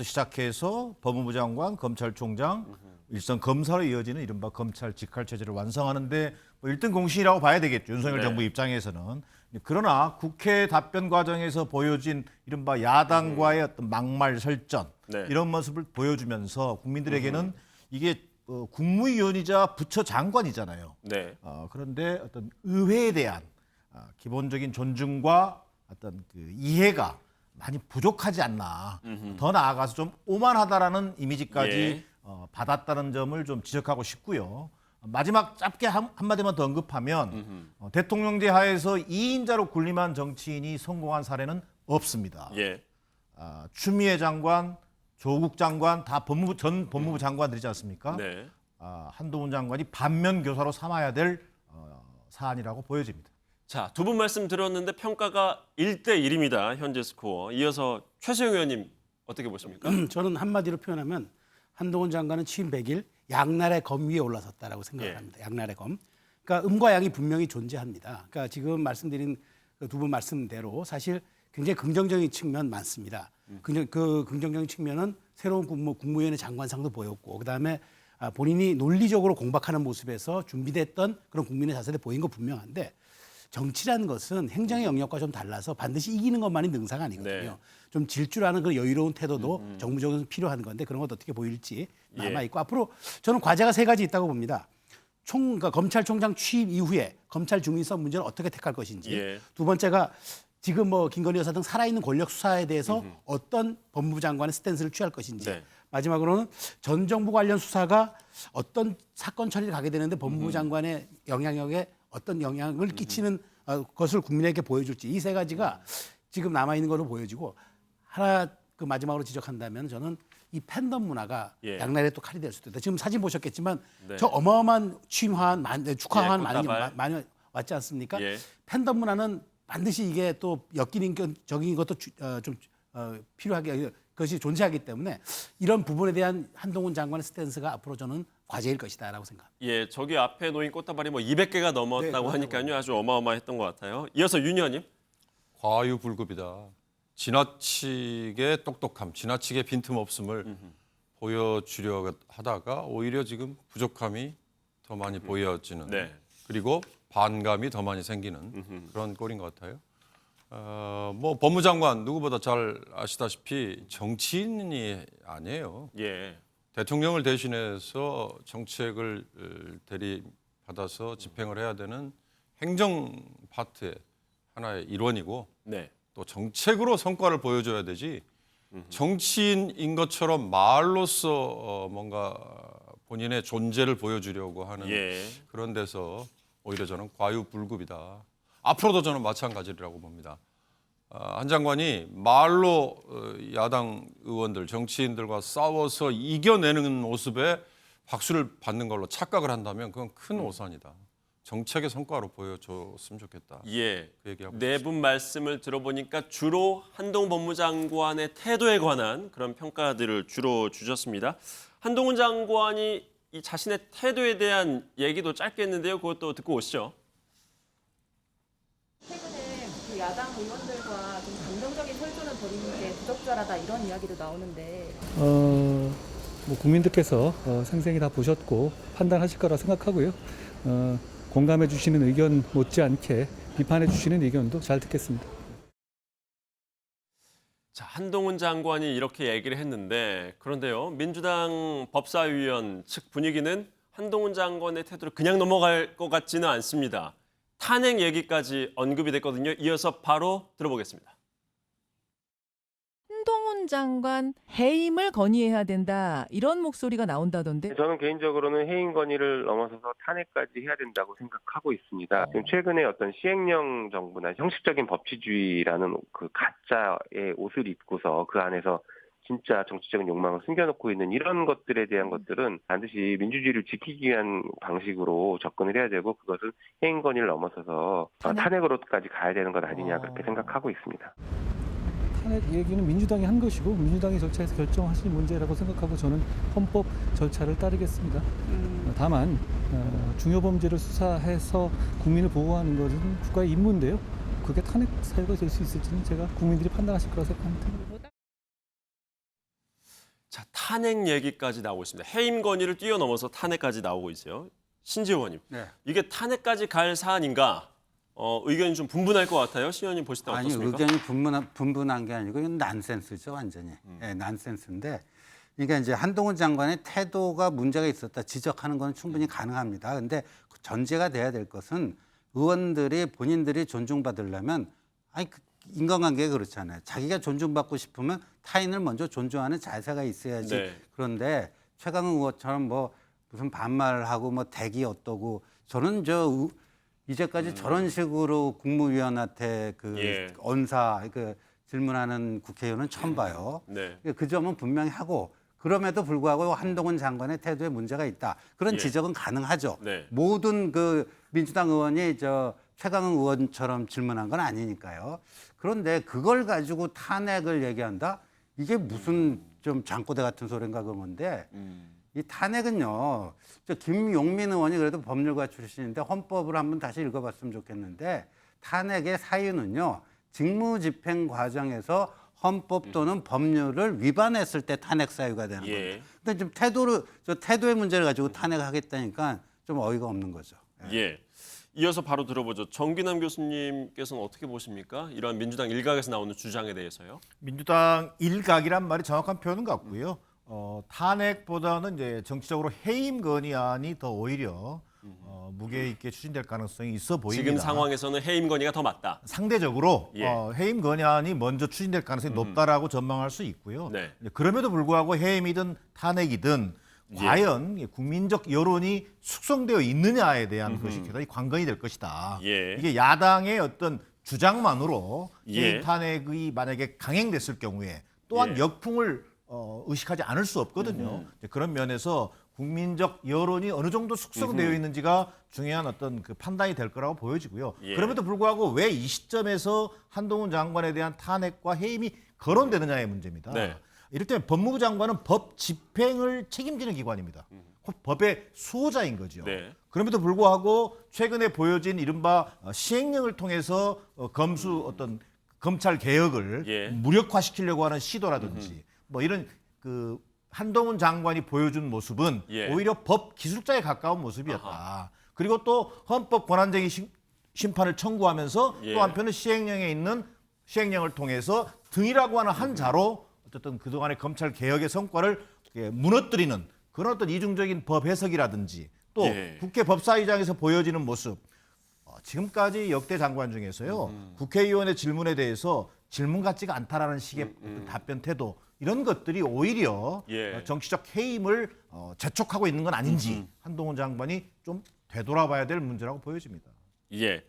시작해서 법무부 장관, 검찰총장, 일선 검사로 이어지는 이른바 검찰 직할 체제를 완성하는데 뭐 1등 공신이라고 봐야 되겠죠. 윤석열 정부 입장에서는. 그러나 국회 답변 과정에서 보여진 이른바 야당과의 어떤 막말 설전 이런 모습을 보여주면서 국민들에게는 이게 국무위원이자 부처 장관이잖아요. 그런데 어떤 의회에 대한 기본적인 존중과 어떤 그 이해가 많이 부족하지 않나. 더 나아가서 좀 오만하다라는 이미지까지 받았다는 점을 좀 지적하고 싶고요. 마지막 짧게 한마디만 더 언급하면 대통령제 하에서 2인자로 군림한 정치인이 성공한 사례는 없습니다. 추미애 장관, 조국 장관 다 전 법무부 장관들이지 않습니까? 한동훈 장관이 반면 교사로 삼아야 될 사안이라고 보여집니다. 자, 두 분 말씀 들었는데 평가가 1대1입니다. 현재 스코어. 이어서 최수영 의원님 어떻게 보십니까? 저는 한마디로 표현하면 한동훈 장관은 취임 100일 양날의 검 위에 올라섰다라고 생각을 합니다. 양날의 검. 그러니까 음과 양이 분명히 존재합니다. 그러니까 지금 말씀드린 두 분 말씀대로 사실 굉장히 긍정적인 측면 많습니다. 그 긍정적인 측면은 새로운 국무위원회 장관상도 보였고 그다음에 본인이 논리적으로 공박하는 모습에서 준비됐던 그런 국민의 자세를 보인 거 분명한데 정치라는 것은 행정의 영역과 좀 달라서 반드시 이기는 것만이 능사가 아니거든요. 좀 질주라는 그런 여유로운 태도도 정무적으로 필요한 건데 그런 것 어떻게 보일지 남아있고 앞으로 저는 과제가 3가지 있다고 봅니다. 그러니까 검찰총장 취임 이후에 검찰 중립성 문제를 어떻게 택할 것인지 두 번째가 지금 뭐 김건희 여사 등 살아있는 권력 수사에 대해서 어떤 법무부 장관의 스탠스를 취할 것인지 마지막으로는 전 정부 관련 수사가 어떤 사건 처리를 가게 되는데 법무부 장관의 영향력에 어떤 영향을 끼치는 것을 국민에게 보여줄지 이 3가지가 지금 남아있는 걸로 보여지고 하나 그 마지막으로 지적한다면 저는 이 팬덤 문화가 양날의 또 칼이 될 수도 있다. 지금 사진 보셨겠지만 저 어마어마한 취임화한 축하한 많이 왔지 않습니까? 팬덤 문화는 반드시 이게 또 엮이는 것도 좀 필요하게 그것이 존재하기 때문에 이런 부분에 대한 한동훈 장관의 스탠스가 앞으로 저는 과제일 것이다라고 생각합니다. 저기 앞에 놓인 꽃다발이 뭐 200개가 넘었다고 하니까요. 아주 어마어마했던 것 같아요. 이어서 윤 의원님. 과유불급이다. 지나치게 똑똑함, 지나치게 빈틈없음을 보여주려 하다가 오히려 지금 부족함이 더 많이 보여지는 그리고 반감이 더 많이 생기는 그런 꼴인 것 같아요. 뭐 법무장관 누구보다 잘 아시다시피 정치인이 아니에요. 대통령을 대신해서 정책을 대리받아서 집행을 해야 되는 행정 파트의 하나의 일원이고 또 정책으로 성과를 보여줘야 되지 정치인인 것처럼 말로써 뭔가 본인의 존재를 보여주려고 하는 그런 데서 오히려 저는 과유불급이다. 앞으로도 저는 마찬가지라고 봅니다. 한 장관이 말로 야당 의원들, 정치인들과 싸워서 이겨내는 모습에 박수를 받는 걸로 착각을 한다면 그건 큰 오산이다. 정책의 성과로 보여줬으면 좋겠다. 예. 그 얘기하고 네 분 말씀을 들어보니까 주로 한동훈 법무장관의 태도에 관한 그런 평가들을 주로 주셨습니다. 한동훈 장관이 이 자신의 태도에 대한 얘기도 짧게 했는데요. 그것도 듣고 오시죠. 최근에 그 야당 의원들과 좀 감정적인 설전을 벌이는 게 부적절하다 이런 이야기도 나오는데 뭐 국민들께서 생생히 다 보셨고 판단하실 거라 생각하고요. 공감해 주시는 의견 못지않게 비판해 주시는 의견도 잘 듣겠습니다. 자, 한동훈 장관이 이렇게 얘기를 했는데 그런데요. 민주당 법사위원 측 분위기는 한동훈 장관의 태도를 그냥 넘어갈 것 같지는 않습니다. 탄핵 얘기까지 언급이 됐거든요. 이어서 바로 들어보겠습니다. 한동훈 장관 해임을 건의해야 된다 이런 목소리가 나온다던데. 저는 개인적으로는 해임 건의를 넘어서서 탄핵까지 해야 된다고 생각하고 있습니다. 지금 최근에 어떤 시행령 정부나 형식적인 법치주의라는 그 가짜의 옷을 입고서 그 안에서 진짜 정치적인 욕망을 숨겨놓고 있는 이런 것들에 대한 것들은 반드시 민주주의를 지키기 위한 방식으로 접근을 해야 되고 그것을 해임 건의를 넘어서서 탄핵으로까지 가야 되는 것 아니냐 그렇게 생각하고 있습니다. 탄핵 얘기는 민주당이 한 것이고 민주당이 절차에서 결정하실 문제라고 생각하고 저는 헌법 절차를 따르겠습니다. 다만 중요 범죄를 수사해서 국민을 보호하는 것은 국가의 임무인데요. 그게 탄핵 사유가 될 수 있을지는 제가 국민들이 판단하실 거라 생각합니다. 자, 탄핵 얘기까지 나오고 있습니다. 해임 건의를 뛰어넘어서 탄핵까지 나오고 있어요. 신지호 의원님, 네. 이게 탄핵까지 갈 사안인가? 의견이 좀 분분할 것 같아요. 신 의원님 보실 때 어떻습니까? 아니, 의견이 분분한 게 아니고 이건 난센스죠, 완전히. 네, 난센스인데 그러니까 이제 한동훈 장관의 태도가 문제가 있었다 지적하는 건 충분히 가능합니다. 근데 전제가 돼야 될 것은 의원들이 본인들이 존중받으려면 인간관계가 그렇잖아요. 자기가 존중받고 싶으면 타인을 먼저 존중하는 자세가 있어야지. 네. 그런데 최강욱 의원처럼 뭐 무슨 반말하고 뭐 댁이 어떠고 저는 이제까지 저런 식으로 국무위원한테 언사 질문하는 국회의원은 처음 봐요. 네. 그 점은 분명히 하고 그럼에도 불구하고 한동훈 장관의 태도에 문제가 있다. 그런 지적은 가능하죠. 네. 모든 민주당 의원이 최강욱 의원처럼 질문한 건 아니니까요. 그런데 그걸 가지고 탄핵을 얘기한다? 이게 무슨 좀 장꼬대 같은 소린가 그건데 이 탄핵은요. 김용민 의원이 그래도 법률가 출신인데 헌법을 한번 다시 읽어봤으면 좋겠는데 탄핵의 사유는요. 직무집행 과정에서 헌법 또는 법률을 위반했을 때 탄핵 사유가 되는 거예요. 근데 좀 태도의 문제를 가지고 탄핵하겠다니까 좀 어이가 없는 거죠. 예. 이어서 바로 들어보죠. 정기남 교수님께서는 어떻게 보십니까? 이러한 민주당 일각에서 나오는 주장에 대해서요. 민주당 일각이란 말이 정확한 표현은 같고요. 탄핵보다는 이제 정치적으로 해임 건의안이 더 오히려 무게 있게 추진될 가능성이 있어 보입니다. 지금 상황에서는 해임 건의가 더 맞다. 상대적으로 해임 건의안이 먼저 추진될 가능성이 높다라고 전망할 수 있고요. 네. 그럼에도 불구하고 해임이든 탄핵이든 과연 국민적 여론이 숙성되어 있느냐에 대한 것이 대단히 관건이 될 것이다. 이게 야당의 어떤 주장만으로 해임 탄핵이 만약에 강행됐을 경우에 또한 역풍을 의식하지 않을 수 없거든요. 그런 면에서 국민적 여론이 어느 정도 숙성되어 있는지가 중요한 어떤 그 판단이 될 거라고 보여지고요. 그럼에도 불구하고 왜 이 시점에서 한동훈 장관에 대한 탄핵과 해임이 거론되느냐의 문제입니다. 네. 이를테면 법무부 장관은 법 집행을 책임지는 기관입니다. 법의 수호자인 거죠. 네. 그럼에도 불구하고 최근에 보여진 이른바 시행령을 통해서 어떤 검찰 개혁을 무력화시키려고 하는 시도라든지 뭐 이런 한동훈 장관이 보여준 모습은 오히려 법 기술자에 가까운 모습이었다. 그리고 또 헌법 권한쟁의 심판을 청구하면서 또 한편은 시행령에 있는 시행령을 통해서 등이라고 하는 한 자로 어쨌든 그동안의 검찰 개혁의 성과를 무너뜨리는 그런 어떤 이중적인 법 해석이라든지 또 국회 법사위장에서 보여지는 모습 지금까지 역대 장관 중에서요 국회의원의 질문에 대해서 질문 같지가 않다라는 식의 답변 태도 이런 것들이 오히려 정치적 해임을 재촉하고 있는 건 아닌지 한동훈 장관이 좀 되돌아봐야 될 문제라고 보여집니다. 예.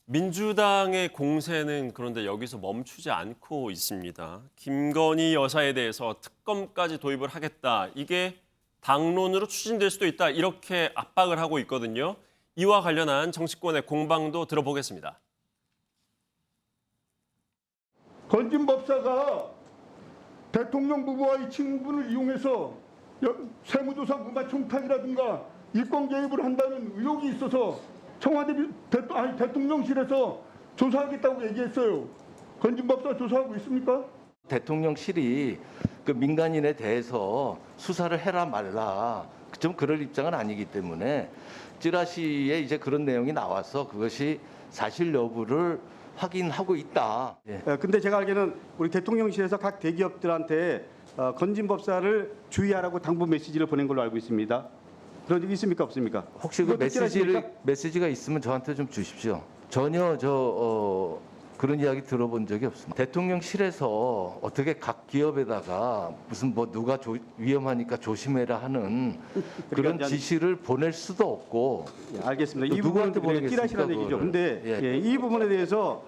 민주당의 공세는 그런데 여기서 멈추지 않고 있습니다. 김건희 여사에 대해서 특검까지 도입을 하겠다. 이게 당론으로 추진될 수도 있다. 이렇게 압박을 하고 있거든요. 이와 관련한 정치권의 공방도 들어보겠습니다. 건진 법사가 대통령 부부와의 친분을 이용해서 세무조사 무마 청탁이라든가 일권 개입을 한다는 의혹이 있어서 청와대 대통령실에서 조사하겠다고 얘기했어요. 건진 법사 조사하고 있습니까? 대통령실이 그 민간인에 대해서 수사를 해라 말라 좀 그럴 입장은 아니기 때문에 찌라시에 이제 그런 내용이 나와서 그것이 사실 여부를 확인하고 있다. 예. 근데 제가 알기에는 우리 대통령실에서 각 대기업들한테 건진 법사를 주의하라고 당부 메시지를 보낸 걸로 알고 있습니다. 그런 적이 있습니까 없습니까? 혹시 그 메시지가 있으면 저한테 좀 주십시오. 전혀 그런 이야기 들어본 적이 없습니다. 대통령실에서 어떻게 각 기업에다가 무슨 뭐 누가 위험하니까 조심해라 하는 그런 지시를 보낼 수도 없고. 예, 알겠습니다. 이 부분은 찌라시라는 얘기죠. 근데 이 부분에 대해서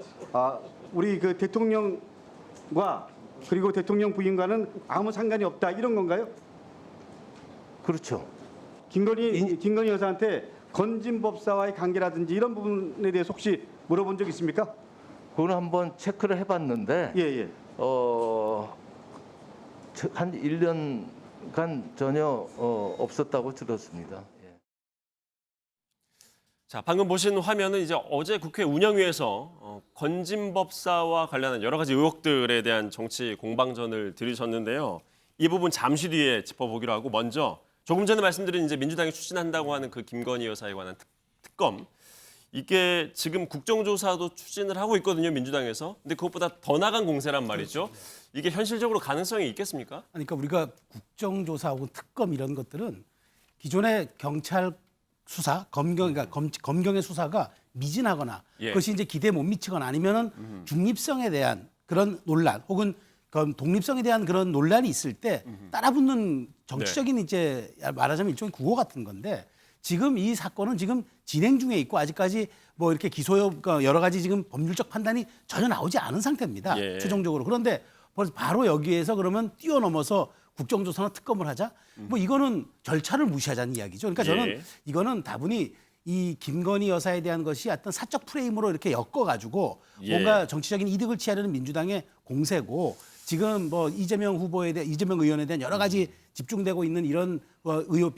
우리 그 대통령과 그리고 대통령 부인과는 아무 상관이 없다 이런 건가요? 그렇죠. 김건희 여사한테 건진 법사와의 관계라든지 이런 부분에 대해서 혹시 물어본 적 있습니까? 그건 한번 체크를 해봤는데 한 1년간 전혀 없었다고 들었습니다. 자, 방금 보신 화면은 이제 어제 국회 운영위에서 건진 법사와 관련한 여러 가지 의혹들에 대한 정치 공방전을 들으셨는데요. 이 부분 잠시 뒤에 짚어보기로 하고 먼저 조금 전에 말씀드린 이제 민주당이 추진한다고 하는 그 김건희 여사에 관한 특검. 이게 지금 국정조사도 추진을 하고 있거든요, 민주당에서. 근데 그것보다 더 나간 공세란 말이죠. 이게 현실적으로 가능성이 있겠습니까? 그러니까 우리가 국정조사 혹은 특검 이런 것들은 기존의 경찰 수사, 그러니까 검경의 수사가 미진하거나 그것이 이제 기대에 못 미치거나 아니면은 중립성에 대한 그런 논란 혹은 독립성에 대한 그런 논란이 있을 때 따라붙는 정치적인 이제 말하자면 일종의 구호 같은 건데 지금 이 사건은 지금 진행 중에 있고 아직까지 뭐 이렇게 여러 가지 지금 법률적 판단이 전혀 나오지 않은 상태입니다. 최종적으로. 그런데 바로 여기에서 그러면 뛰어넘어서 국정조사나 특검을 하자? 뭐 이거는 절차를 무시하자는 이야기죠. 그러니까 저는 이거는 다분히 이 김건희 여사에 대한 것이 어떤 사적 프레임으로 이렇게 엮어가지고 뭔가 정치적인 이득을 취하려는 민주당의 공세고 지금 뭐 이재명 의원에 대한 여러 가지 집중되고 있는 이런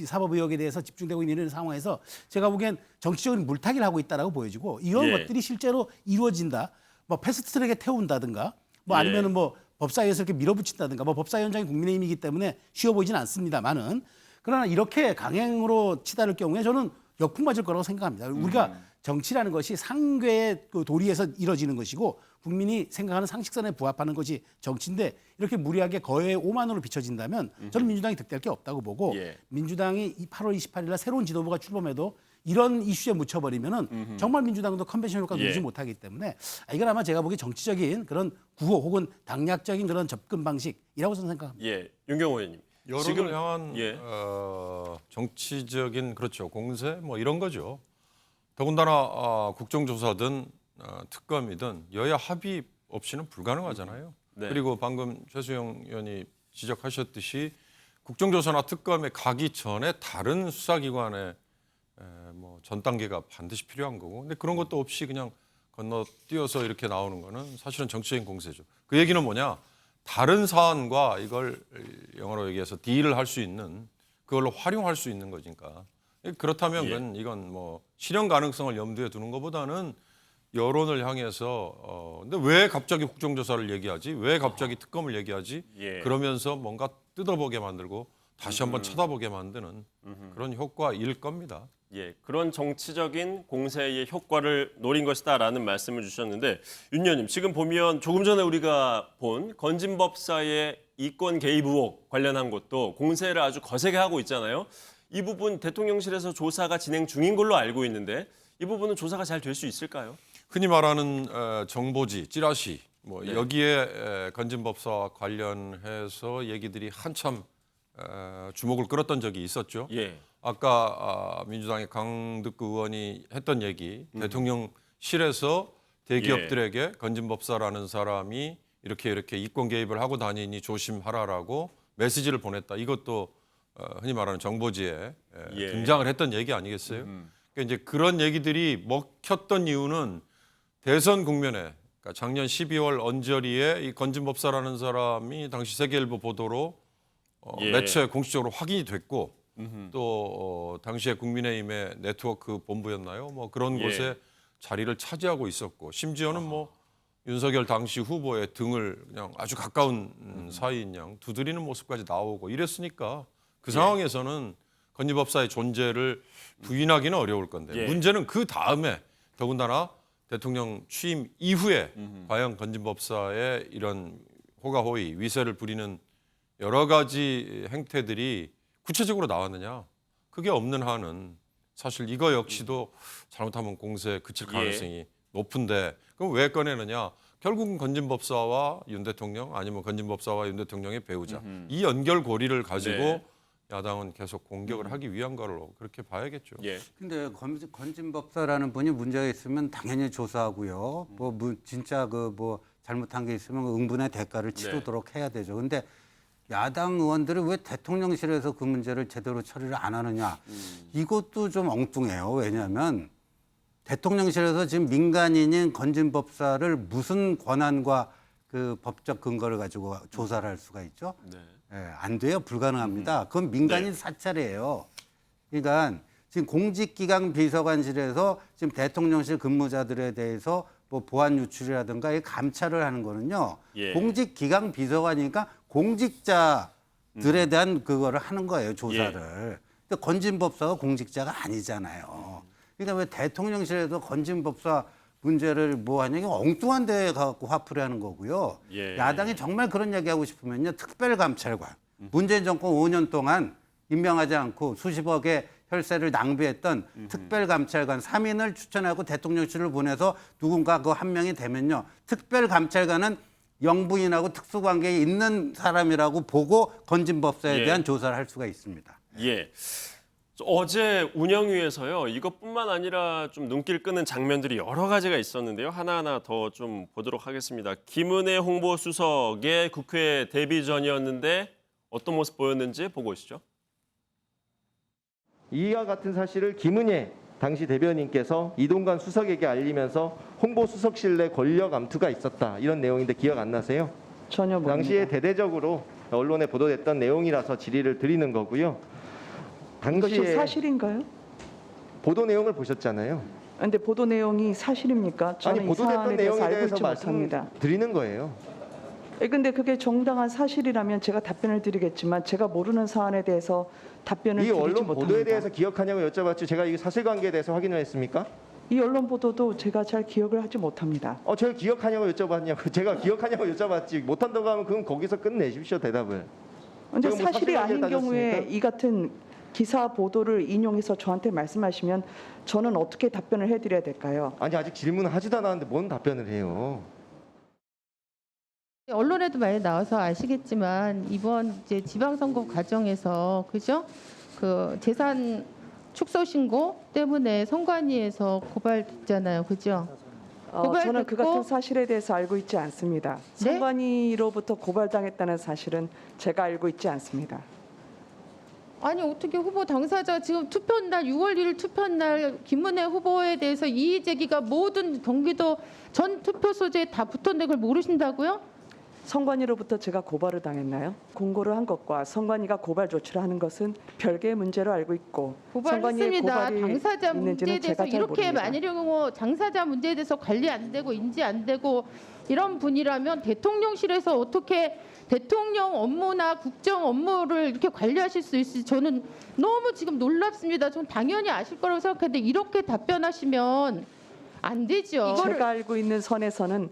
사법 의혹에 대해서 집중되고 있는 이런 상황에서 제가 보기엔 정치적인 물타기를 하고 있다라고 보여지고 이런 것들이 실제로 이루어진다. 뭐 패스트트랙에 태운다든가 뭐 아니면은 뭐 법사위에서 이렇게 밀어붙인다든가 뭐 법사위원장이 국민의힘이기 때문에 쉬워 보이진 않습니다만은 그러나 이렇게 강행으로 치달을 경우에 저는 역풍 맞을 거라고 생각합니다. 우리가 정치라는 것이 상괴의 그 도리에서 이루어지는 것이고 국민이 생각하는 상식선에 부합하는 것이 정치인데 이렇게 무리하게 거의 오만으로 비춰진다면 저는 민주당이 득될 게 없다고 보고 민주당이 8월 28일 날 새로운 지도부가 출범해도 이런 이슈에 묻혀버리면은 정말 민주당도 컨벤션 효과를 누리지 못하기 때문에 이건 아마 제가 보기에 정치적인 그런 구호 혹은 당략적인 그런 접근 방식이라고 저는 생각합니다. 윤경호 의원님. 여론을 향한 정치적인 그렇죠 공세 뭐 이런 거죠. 더군다나 국정조사든 특검이든 여야 합의 없이는 불가능하잖아요. 그리고 방금 최수영 의원이 지적하셨듯이 국정조사나 특검에 가기 전에 다른 수사기관의 뭐 전 단계가 반드시 필요한 거고, 근데 그런 것도 없이 그냥 건너뛰어서 이렇게 나오는 거는 사실은 정치적인 공세죠. 그 얘기는 뭐냐? 다른 사안과 이걸 영어로 얘기해서 딜을 할 수 있는 그걸로 활용할 수 있는 거니까. 그렇다면 이건 뭐 실현 가능성을 염두에 두는 것보다는 여론을 향해서 근데 왜 갑자기 국정조사를 얘기하지? 왜 갑자기 특검을 얘기하지? 그러면서 뭔가 뜯어보게 만들고 다시 한번 쳐다보게 만드는 그런 효과일 겁니다. 그런 정치적인 공세의 효과를 노린 것이다라는 말씀을 주셨는데 윤 의원님 지금 보면 조금 전에 우리가 본 건진 법사의 이권 개입 의혹 관련한 것도 공세를 아주 거세게 하고 있잖아요. 이 부분 대통령실에서 조사가 진행 중인 걸로 알고 있는데 이 부분은 조사가 잘 될 수 있을까요? 흔히 말하는 정보지, 찌라시 뭐 여기에 건진 법사와 관련해서 얘기들이 한참 주목을 끌었던 적이 있었죠. 아까 민주당의 강득구 의원이 했던 얘기, 대통령 실에서 대기업들에게 건진법사라는 사람이 이렇게 이권 개입을 하고 다니니 조심하라라고 메시지를 보냈다. 이것도 흔히 말하는 정보지에 등장을 했던 얘기 아니겠어요? 그러니까 이제 그런 얘기들이 먹혔던 이유는 대선 국면에 그러니까 작년 12월 언저리에 이 건진법사라는 사람이 당시 세계일보 보도로 매체에 공식적으로 확인이 됐고 또 당시에 국민의힘의 네트워크 본부였나요? 뭐 그런 곳에 자리를 차지하고 있었고 심지어는 뭐 윤석열 당시 후보의 등을 그냥 아주 가까운 사이인 양 두드리는 모습까지 나오고 이랬으니까 그 상황에서는 건진법사의 존재를 부인하기는 어려울 건데 문제는 그 다음에 더군다나 대통령 취임 이후에 과연 건진법사의 이런 호가호의 위세를 부리는 여러 가지 행태들이 구체적으로 나왔느냐? 그게 없는 한은 사실 이거 역시도 잘못하면 공세에 그칠 가능성이 높은데 그럼 왜 꺼내느냐? 결국은 건진법사와 윤 대통령 아니면 건진법사와 윤 대통령의 배우자 이 연결고리를 가지고 야당은 계속 공격을 하기 위한 걸로 그렇게 봐야겠죠. 근데 건진법사라는 분이 문제가 있으면 당연히 조사하고요. 진짜 뭐 잘못한 게 있으면 응분의 대가를 치르도록 해야 되죠. 근데 야당 의원들이 왜 대통령실에서 그 문제를 제대로 처리를 안 하느냐. 이것도 좀 엉뚱해요. 왜냐하면 대통령실에서 지금 민간인인 건진법사를 무슨 권한과 그 법적 근거를 가지고 조사를 할 수가 있죠? 안 돼요. 불가능합니다. 그건 민간인 사찰이에요. 그러니까 지금 공직기강 비서관실에서 지금 대통령실 근무자들에 대해서 뭐 보안 유출이라든가 이 감찰을 하는 거는요. 공직기강 비서관이니까 공직자들에 대한 그거를 하는 거예요. 조사를. 근데 건진법사가 공직자가 아니잖아요. 그러니까 왜 대통령실에서 건진법사 문제를 뭐 하냐, 이게 엉뚱한 데 가갖고 화풀이 하는 거고요. 야당이 정말 그런 얘기하고 싶으면요. 특별감찰관. 문재인 정권 5년 동안 임명하지 않고 수십억의 혈세를 낭비했던 특별감찰관 3인을 추천하고 대통령실을 보내서 누군가 그 한 명이 되면요. 특별감찰관은 영부인하고 특수관계에 있는 사람이라고 보고 건진법사에 대한 조사를 할 수가 있습니다. 어제 운영위에서요. 이것뿐만 아니라 좀 눈길 끄는 장면들이 여러 가지가 있었는데요. 하나하나 더 좀 보도록 하겠습니다. 김은혜 홍보수석의 국회 데뷔 전이었는데 어떤 모습 보였는지 보고 오시죠. 이와 같은 사실을 김은혜 당시 대변인께서 이동관 수석에게 알리면서 홍보수석실 내 권력 암투가 있었다. 이런 내용인데 기억 안 나세요? 전혀 모릅니다. 당시에 대대적으로 언론에 보도됐던 내용이라서 질의를 드리는 거고요. 이것이 당시에 사실인가요? 보도 내용을 보셨잖아요. 근데 보도 내용이 사실입니까? 저는 아니, 이 사안에 보도됐던 대해서 내용에 알고 대해서 있지 못합니다. 말씀드리는 거예요. 근데 그게 정당한 사실이라면 제가 답변을 드리겠지만 제가 모르는 사안에 대해서 답변을 이 드리지 언론 못합니다. 보도에 대해서 기억하냐고 여쭤봤죠. 제가 이 사실관계에 대해서 확인을 했습니까? 이 언론 보도도 제가 잘 기억을 하지 못합니다. 제가 기억하냐고 여쭤봤냐고. 제가 기억하냐고 여쭤봤지. 못한다고 하면 그건 거기서 끝내십시오. 대답을. 근데 제가 뭐 사실이 아닌 사실관계를 경우에 따졌습니까? 이 같은 기사 보도를 인용해서 저한테 말씀하시면 저는 어떻게 답변을 해드려야 될까요? 아니 아직 질문을 하지도 않았는데 뭔 답변을 해요? 언론에도 많이 나와서 아시겠지만 이번 이제 지방선거 과정에서 그죠? 그 재산 축소 신고 때문에 선관위에서 고발됐잖아요, 그죠? 저는 그 같은 사실에 대해서 알고 있지 않습니다. 선관위로부터 고발당했다는 사실은 제가 알고 있지 않습니다. 아니 어떻게 후보 당사자 지금 투표날 6월 1일 투표날 김은혜 후보에 대해서 이의 제기가 모든 경기도 전 투표소지에 다 붙었는데 그걸 모르신다고요? 선관위로부터 제가 고발을 당했나요? 공고를 한 것과 선관위가 고발 조치를 하는 것은 별개의 문제로 알고 있고 선관위의 고발했습니다. 고발이 당사자 문제에 있는지는 대해서 제가 잘 이렇게 모릅니다. 만일 경우 당사자 문제에 대해서 관리 안 되고 인지 안 되고 이런 분이라면 대통령실에서 어떻게 대통령 업무나 국정 업무를 이렇게 관리하실 수 있을지 저는 너무 지금 놀랍습니다. 전 당연히 아실 거라고 생각했는데 이렇게 답변하시면 안 되죠. 제가 알고 있는 선에서는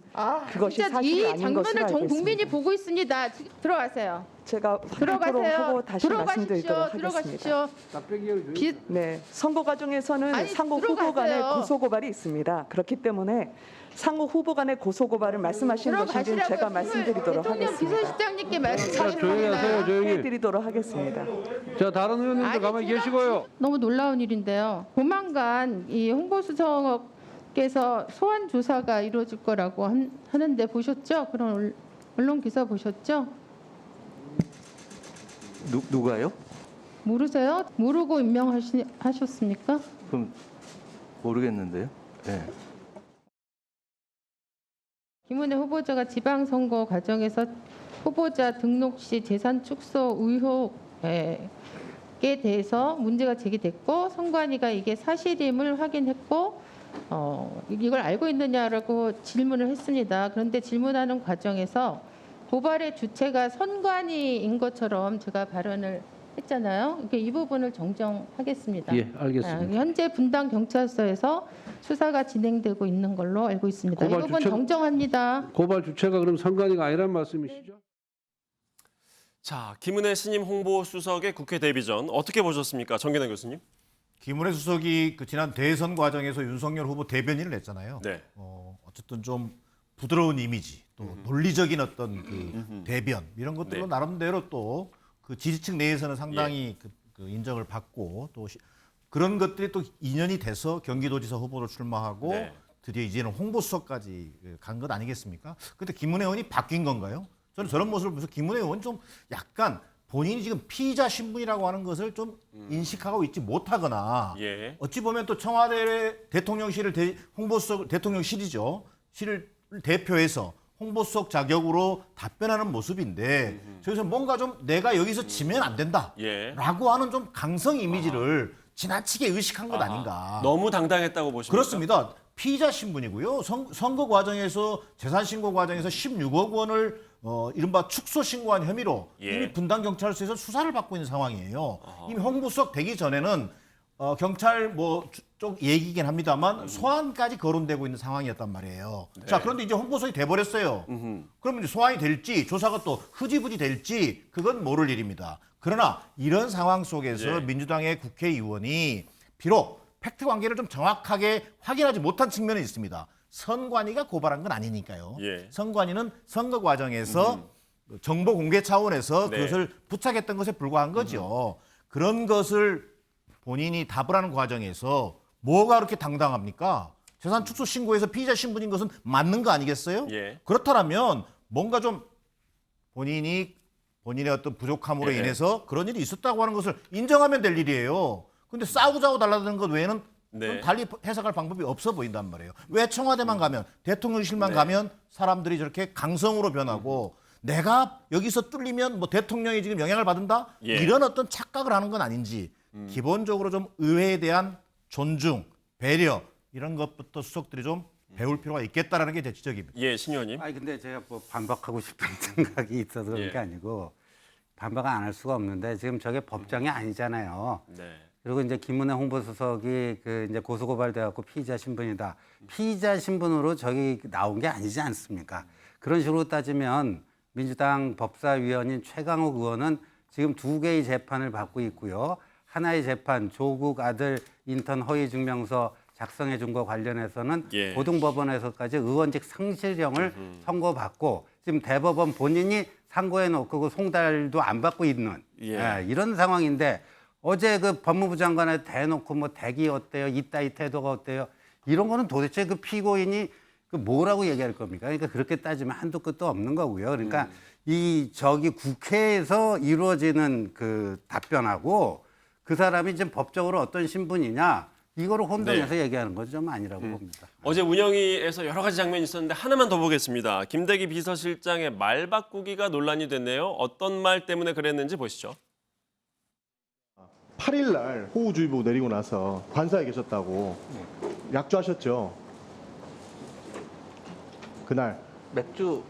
그것이 진짜 사실이 이 아닌 것으로 장면을 알고 전 국민이 있습니다. 보고 있습니다. 들어가세요. 제가 들어가세요. 하고 다시 말씀드리도록 들어가십시오. 하겠습니다. 네, 선거 과정에서는 아니, 상호 후보 간의 들어가세요. 고소 고발이 있습니다. 그렇기 때문에 상호 후보 간의 고소 고발을 말씀하신 것인지는 제가 말씀드리도록 대통령 하겠습니다. 비서실장님께 말씀하시는 조용히 하세요, 조용히. 해드리도록 하겠습니다. 자, 다른 의원님들 가만히 계시고요. 너무 놀라운 일인데요. 조만간 이 홍보수석께서 의원께서 소환 조사가 이루어질 거라고 하는데 보셨죠? 그런 언론 기사 보셨죠? 누가요? 모르세요? 모르고 임명하셨습니까? 그럼 모르겠는데요. 네. 김은혜 후보자가 지방선거 과정에서 후보자 등록 시 재산 축소 의혹에 대해서 문제가 제기됐고 선관위가 이게 사실임을 확인했고 이걸 알고 있느냐라고 질문을 했습니다. 그런데 질문하는 과정에서 고발의 주체가 선관위인 것처럼 제가 발언을 했잖아요. 이 부분을 정정하겠습니다. 예, 알겠습니다. 현재 분당 경찰서에서 수사가 진행되고 있는 걸로 알고 있습니다. 이 고발 부분 주체- 정정합니다. 고발 주체가 그럼 선관위가 아니란 말씀이시죠? 자, 김은혜 신임 홍보수석의 국회 데뷔 전 어떻게 보셨습니까? 정기남 교수님. 김은혜 수석이 그 지난 대선 과정에서 윤석열 후보 대변인을 냈잖아요. 네. 어쨌든 좀 부드러운 이미지, 또 논리적인 어떤 그 대변 이런 것들로 네. 나름대로 또 그 지지층 내에서는 상당히 그 인정을 받고 또 그런 것들이 또 인연이 돼서 경기도지사 후보로 출마하고 네. 드디어 이제는 홍보수석까지 간 것 아니겠습니까? 근데 김은혜 의원이 바뀐 건가요? 저는 저런 모습을 보면서 김은혜 의원 좀 약간 본인이 지금 피의자 신분이라고 하는 것을 좀 인식하고 있지 못하거나 예. 어찌 보면 또 청와대 대통령실을 홍보수석 대통령실이죠. 실을 대표해서 홍보수석 자격으로 답변하는 모습인데 저기서 뭔가 좀 내가 여기서 지면 안 된다라고 예. 하는 좀 강성 이미지를 지나치게 의식한 것 아닌가. 너무 당당했다고 보십니까? 그렇습니다. 피의자 신분이고요. 선거 과정에서 재산 신고 과정에서 16억 원을 이른바 축소 신고한 혐의로 예. 이미 분당 경찰서에서 수사를 받고 있는 상황이에요. 이미 홍보수석 되기 전에는 경찰 쪽 얘기긴 합니다만 소환까지 거론되고 있는 상황이었단 말이에요. 네. 자, 그런데 이제 홍보수석이 돼버렸어요. 그러면 이제 소환이 될지 조사가 또 흐지부지 될지 그건 모를 일입니다. 그러나 이런 상황 속에서 예. 민주당의 국회의원이 비록 팩트 관계를 좀 정확하게 확인하지 못한 측면이 있습니다. 선관위가 고발한 건 아니니까요. 예. 선관위는 선거 과정에서 정보 공개 차원에서 네. 그것을 부착했던 것에 불과한 거죠. 그런 것을 본인이 답을 하는 과정에서 뭐가 그렇게 당당합니까? 재산 축소 신고에서 피의자 신분인 것은 맞는 거 아니겠어요? 예. 그렇다면 뭔가 좀 본인의 어떤 부족함으로 예. 인해서 그런 일이 있었다고 하는 것을 인정하면 될 일이에요. 근데 싸우자고 달라드는 것 외에는 네. 좀 달리 해석할 방법이 없어 보인단 말이에요. 왜 청와대만 가면 대통령실만 네. 가면 사람들이 저렇게 강성으로 변하고 내가 여기서 뚫리면 뭐 대통령이 지금 영향을 받는다? 예. 이런 어떤 착각을 하는 건 아닌지 기본적으로 좀 의회에 대한 존중, 배려 이런 것부터 수석들이 좀 배울 필요가 있겠다라는 게 제 지적입니다. 예, 신 의원님. 아니 근데 제가 뭐 반박하고 싶은 생각이 있어서 그런 예. 게 아니고 반박을 안 할 수가 없는데 지금 저게 법정이 아니잖아요. 네. 그리고 이제 김은혜 홍보수석이 그 이제 고소고발돼 갖고 피의자 신분이다. 피의자 신분으로 저기 나온 게 아니지 않습니까? 그런 식으로 따지면 민주당 법사위원인 최강욱 의원은 지금 2개의 재판을 받고 있고요. 하나의 재판 조국 아들 인턴 허위 증명서 작성해 준 거 관련해서는 예. 고등법원에서까지 의원직 상실형을 선고받고 지금 대법원 본인이 상고해 놓고 그 송달도 안 받고 있는 예. 이런 상황인데 어제 그 법무부 장관에 대놓고 뭐 대기 어때요? 이따위 태도가 어때요? 이런 거는 도대체 그 피고인이 그 뭐라고 얘기할 겁니까? 그러니까 그렇게 따지면 한도 끝도 없는 거고요. 그러니까 이 저기 국회에서 이루어지는 그 답변하고 그 사람이 지금 법적으로 어떤 신분이냐 이거를 혼동해서 얘기하는 건 좀 아니라고 봅니다. 어제 운영위에서 여러 가지 장면이 있었는데 하나만 더 보겠습니다. 김대기 비서실장의 말 바꾸기가 논란이 됐네요. 어떤 말 때문에 그랬는지 보시죠. 8일 날 호우주의보 내리고 나서 관사에 계셨다고 약주하셨죠. 그날 맥주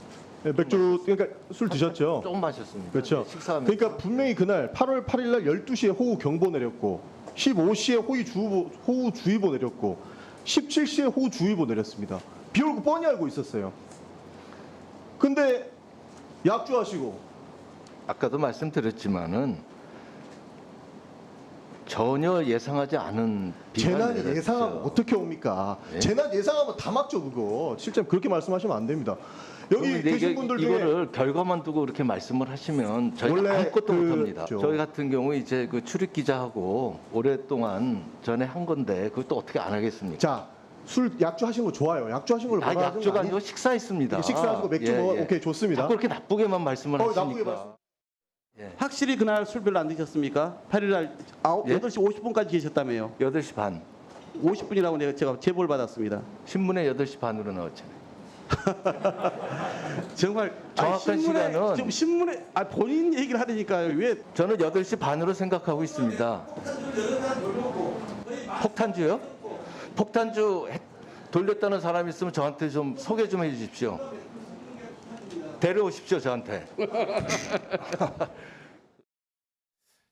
네, 맥주 그러니까 술 드셨죠. 조금 마셨습니다. 그렇죠. 식사하면서. 그러니까 분명히 그날 8월 8일 날 12시에 호우 경보 내렸고 15시에 호우주의보 내렸고 17시에 호우주의보 내렸습니다. 비 올 거 뻔히 알고 있었어요. 근데 약주하시고 아까도 말씀드렸지만은 전혀 예상하지 않은 재난 비난을 예상하고 어떻게 옵니까? 예. 재난 예상하면 다 막죠 그거. 실제 그렇게 말씀하시면 안 됩니다. 여기 그런데 계신 분들 중에 이거를 결과만 두고 그렇게 말씀을 하시면 저희가 원래 아무것도 못합니다. 그죠. 저희 같은 경우 이제 그 출입 기자하고 오랫동안 전에 한 건데 그것도 어떻게 안 하겠습니까? 자 술 약주 하신 거 좋아요. 약주 하신 걸 뭐라 하는 거 약주가 아니? 아니고 식사했습니다. 식사하시고 맥주 먹어. 오케이, 좋습니다. 자꾸 그렇게 나쁘게만 말씀을 나쁘게 하시니까. 확실히 그날 술 별로 안 드셨습니까? 8일 날 8시 50분까지 계셨다며요. 8시 반. 50분이라고 제가 제보를 받았습니다. 신문에 8시 반으로 나왔잖아요. 정말 정확한 시간은 지금 신문에 본인 얘기를 하려니까요. 왜 저는 8시 반으로 생각하고 있습니다. 폭탄주요? 폭탄주 돌렸다는 사람이 있으면 저한테 좀 소개 좀 해주십시오. 데려오십시오, 저한테.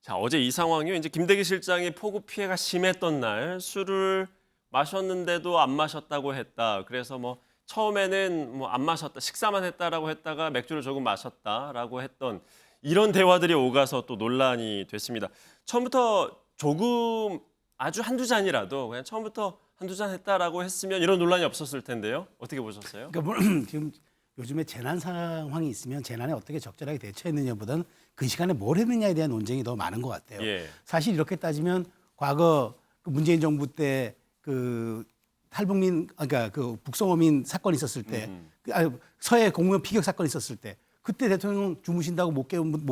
자, 어제 이 상황이요. 이제 김대기 실장이 폭우 피해가 심했던 날 술을 마셨는데도 안 마셨다고 했다. 그래서 뭐 처음에는 뭐 안 마셨다, 식사만 했다라고 했다가 맥주를 조금 마셨다라고 했던 이런 대화들이 오가서 또 논란이 됐습니다. 처음부터 조금 아주 한두 잔이라도 그냥 처음부터 한두 잔 했다라고 했으면 이런 논란이 없었을 텐데요. 어떻게 보셨어요? 그러니까 지금 요즘에 재난 상황이 있으면 재난에 어떻게 적절하게 대처했느냐보다는 그 시간에 뭘 했느냐에 대한 논쟁이 더 많은 것 같아요. 예. 사실 이렇게 따지면 과거 그 문재인 정부 때 그 탈북민 그러니까 그 북송어민 사건이 있었을 때 서해 공무원 피격 사건이 있었을 때 그때 대통령 주무신다고 못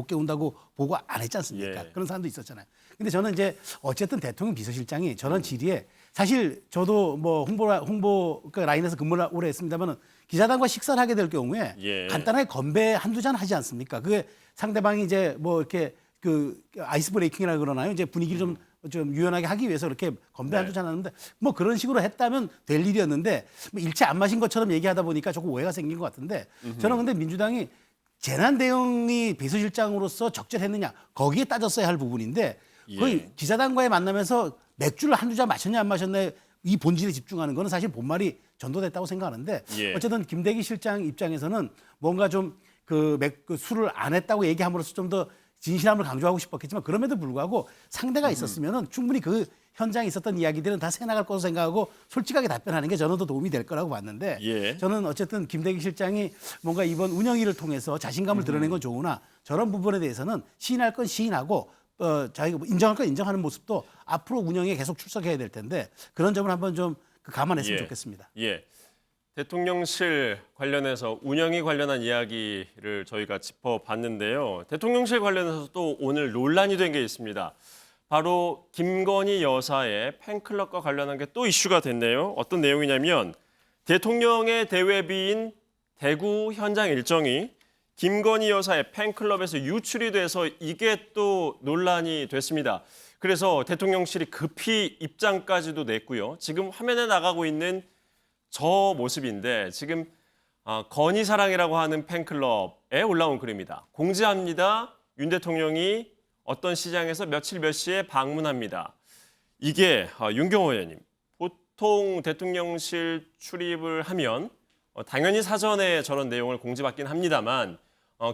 깨운다고 보고 안 했지 않습니까? 예. 그런 사람도 있었잖아요. 근데 저는 이제 어쨌든 대통령 비서실장이 저런 질의에 사실 저도 뭐 홍보 그 라인에서 근무를 오래 했습니다만은 기자단과 식사를 하게 될 경우에 예. 간단하게 건배 한두 잔 하지 않습니까? 그게 상대방이 이제 뭐 이렇게 그 아이스 브레이킹이라 그러나요? 이제 분위기를 좀 유연하게 하기 위해서 이렇게 건배 한두 잔 하는데 뭐 그런 식으로 했다면 될 일이었는데 뭐 일체 안 마신 것처럼 얘기하다 보니까 조금 오해가 생긴 것 같은데 저는 근데 민주당이 재난 대응이 비서실장으로서 적절했느냐 거기에 따졌어야 할 부분인데 거의 기자단과의 만나면서 맥주를 한두 잔 마셨냐 안 마셨냐 이 본질에 집중하는 거는 사실 본말이 전도됐다고 생각하는데 어쨌든 김대기 실장 입장에서는 뭔가 좀 그 술을 안 했다고 얘기함으로써 좀 더 진실함을 강조하고 싶었겠지만 그럼에도 불구하고 상대가 있었으면은 충분히 그 현장에 있었던 이야기들은 다 새나갈 거라고 생각하고 솔직하게 답변하는 게 저는 더 도움이 될 거라고 봤는데 저는 어쨌든 김대기 실장이 뭔가 이번 운영위를 통해서 자신감을 드러낸 건 좋으나 저런 부분에 대해서는 시인할 건 시인하고 자기가 인정할 건 인정하는 모습도 앞으로 운영에 계속 출석해야 될 텐데 그런 점을 한번 좀 감안했으면 좋겠습니다. 예. 대통령실 관련해서 운영이 관련한 이야기를 저희가 짚어봤는데요. 대통령실 관련해서 또 오늘 논란이 된 게 있습니다. 바로 김건희 여사의 팬클럽과 관련한 게 또 이슈가 됐네요. 어떤 내용이냐면 대통령의 대외비인 대구 현장 일정이 김건희 여사의 팬클럽에서 유출이 돼서 이게 또 논란이 됐습니다. 그래서 대통령실이 급히 입장까지도 냈고요. 지금 화면에 나가고 있는 저 모습인데 지금 건희사랑이라고 하는 팬클럽에 올라온 글입니다. 공지합니다. 윤 대통령이 어떤 시장에서 며칠 몇 시에 방문합니다. 이게 윤경호 의원님, 보통 대통령실 출입을 하면 당연히 사전에 저런 내용을 공지받긴 합니다만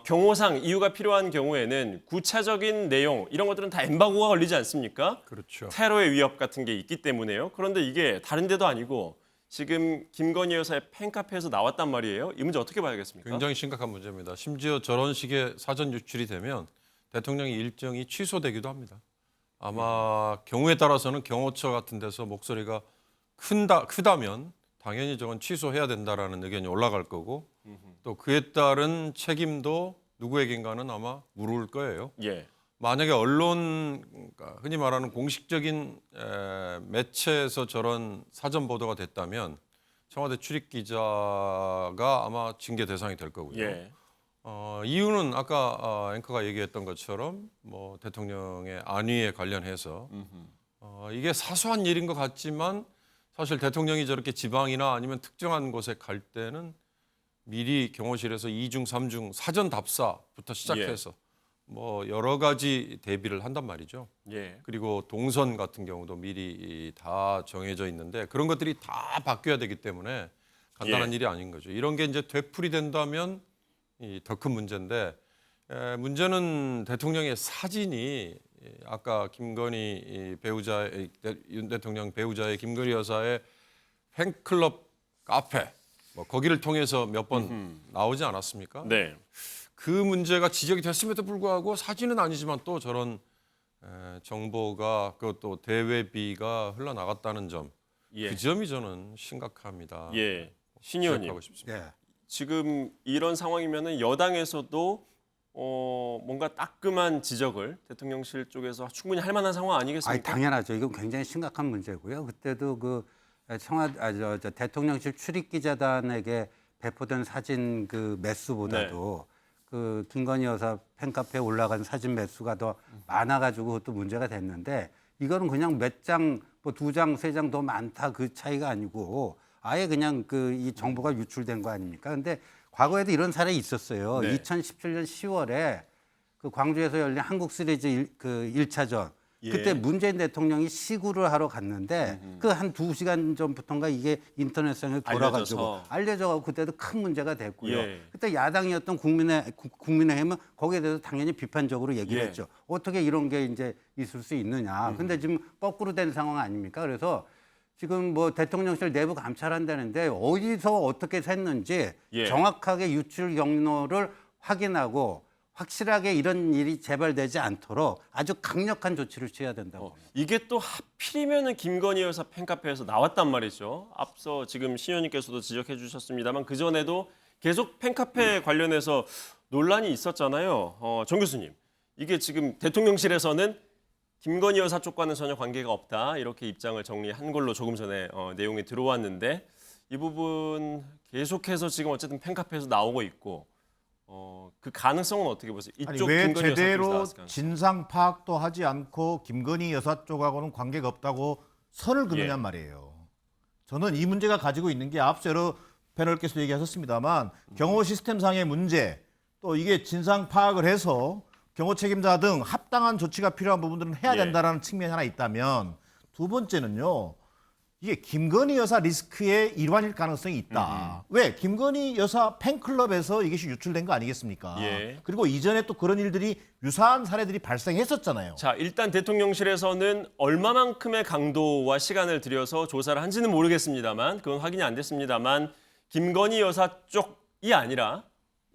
경호상 이유가 필요한 경우에는 구체적인 내용 이런 것들은 다 엠바고가 걸리지 않습니까? 그렇죠. 테러의 위협 같은 게 있기 때문에요. 그런데 이게 다른 데도 아니고 지금 김건희 여사의 팬카페에서 나왔단 말이에요. 이 문제 어떻게 봐야겠습니까? 굉장히 심각한 문제입니다. 심지어 저런 식의 사전 유출이 되면 대통령의 일정이 취소되기도 합니다. 아마 경우에 따라서는 경호처 같은 데서 목소리가 크다면 당연히 저건 취소해야 된다라는 의견이 올라갈 거고 또 그에 따른 책임도 누구에겐가는 아마 물을 거예요. 만약에 언론, 흔히 말하는 공식적인 매체에서 저런 사전 보도가 됐다면 청와대 출입 기자가 아마 징계 대상이 될 거고요. 이유는 아까 앵커가 얘기했던 것처럼 뭐 대통령의 안위에 관련해서 이게 사소한 일인 것 같지만 사실 대통령이 저렇게 지방이나 아니면 특정한 곳에 갈 때는 미리 경호실에서 2중, 3중 사전 답사부터 시작해서 뭐 여러 가지 대비를 한단 말이죠. 그리고 동선 같은 경우도 미리 다 정해져 있는데 그런 것들이 다 바뀌어야 되기 때문에 간단한 일이 아닌 거죠. 이런 게 이제 되풀이 된다면 더 큰 문제인데 문제는 대통령의 사진이 아까 김건희 윤 대통령 배우자의 김건희 여사의 팬클럽 카페 뭐 거기를 통해서 몇 번 나오지 않았습니까? 그 문제가 지적이 됐음에도 불구하고 사진은 아니지만 또 저런 정보가 그것도 대외비가 흘러나갔다는 점 예. 그 점이 저는 심각합니다. 예. 신 의원님. 지적하고 싶습니다. 네. 지금 이런 상황이면은 여당에서도 뭔가 따끔한 지적을 대통령실 쪽에서 충분히 할 만한 상황 아니겠습니까? 아니, 당연하죠. 이건 굉장히 심각한 문제고요. 그때도 그 대통령실 출입기자단에게 배포된 사진 그 매수보다도 그 김건희 여사 팬카페에 올라간 사진 매수가 더 많아가지고 그것도 문제가 됐는데 이거는 그냥 몇 장, 뭐 2장, 3장 더 많다 그 차이가 아니고 아예 그냥 그 이 정보가 유출된 거 아닙니까? 근데 과거에도 이런 사례 있었어요. 네. 2017년 10월에 그 광주에서 열린 한국 시리즈 그 1차전. 예. 그때 문재인 대통령이 시구를 하러 갔는데 그 한 2시간 전부터인가 이게 인터넷상에 돌아가지고 알려져가지고 그때도 큰 문제가 됐고요. 예. 그때 야당이었던 국민의힘은 거기에 대해서 당연히 비판적으로 얘기를 예. 했죠. 어떻게 이런 게 이제 있을 수 있느냐. 근데 지금 거꾸로 된 상황 아닙니까? 그래서 지금 뭐 대통령실 내부 감찰한다는데 어디서 어떻게 샜는지 예. 정확하게 유출 경로를 확인하고 확실하게 이런 일이 재발되지 않도록 아주 강력한 조치를 취해야 된다고. 이게 또 하필이면은 김건희 여사 팬카페에서 나왔단 말이죠. 앞서 지금 신 의원님께서도 지적해 주셨습니다만 그 전에도 계속 팬카페 관련해서 논란이 있었잖아요. 정 교수님, 이게 지금 대통령실에서는 김건희 여사 쪽과는 전혀 관계가 없다 이렇게 입장을 정리한 걸로 조금 전에 내용이 들어왔는데 이 부분 계속해서 지금 어쨌든 팬카페에서 나오고 있고 그 가능성은 어떻게 보세요? 아니, 이쪽 왜 김건희 여사 쪽에서 제대로 나왔을 가능성? 진상 파악도 하지 않고 김건희 여사 쪽하고는 관계가 없다고 선을 그느냔 예. 말이에요. 저는 이 문제가 가지고 있는 게 앞서 여러 패널께서 얘기하셨습니다만 경호 시스템상의 문제 또 이게 진상 파악을 해서 경호 책임자 등 합당한 조치가 필요한 부분들은 해야 된다라는 측면이 하나 있다면 두 번째는요. 이게 김건희 여사 리스크의 일환일 가능성이 있다. 왜? 김건희 여사 팬클럽에서 이것이 유출된 거 아니겠습니까? 예. 그리고 이전에 또 그런 일들이 유사한 사례들이 발생했었잖아요. 자, 일단 대통령실에서는 얼마만큼의 강도와 시간을 들여서 조사를 한지는 모르겠습니다만 그건 확인이 안 됐습니다만 김건희 여사 쪽이 아니라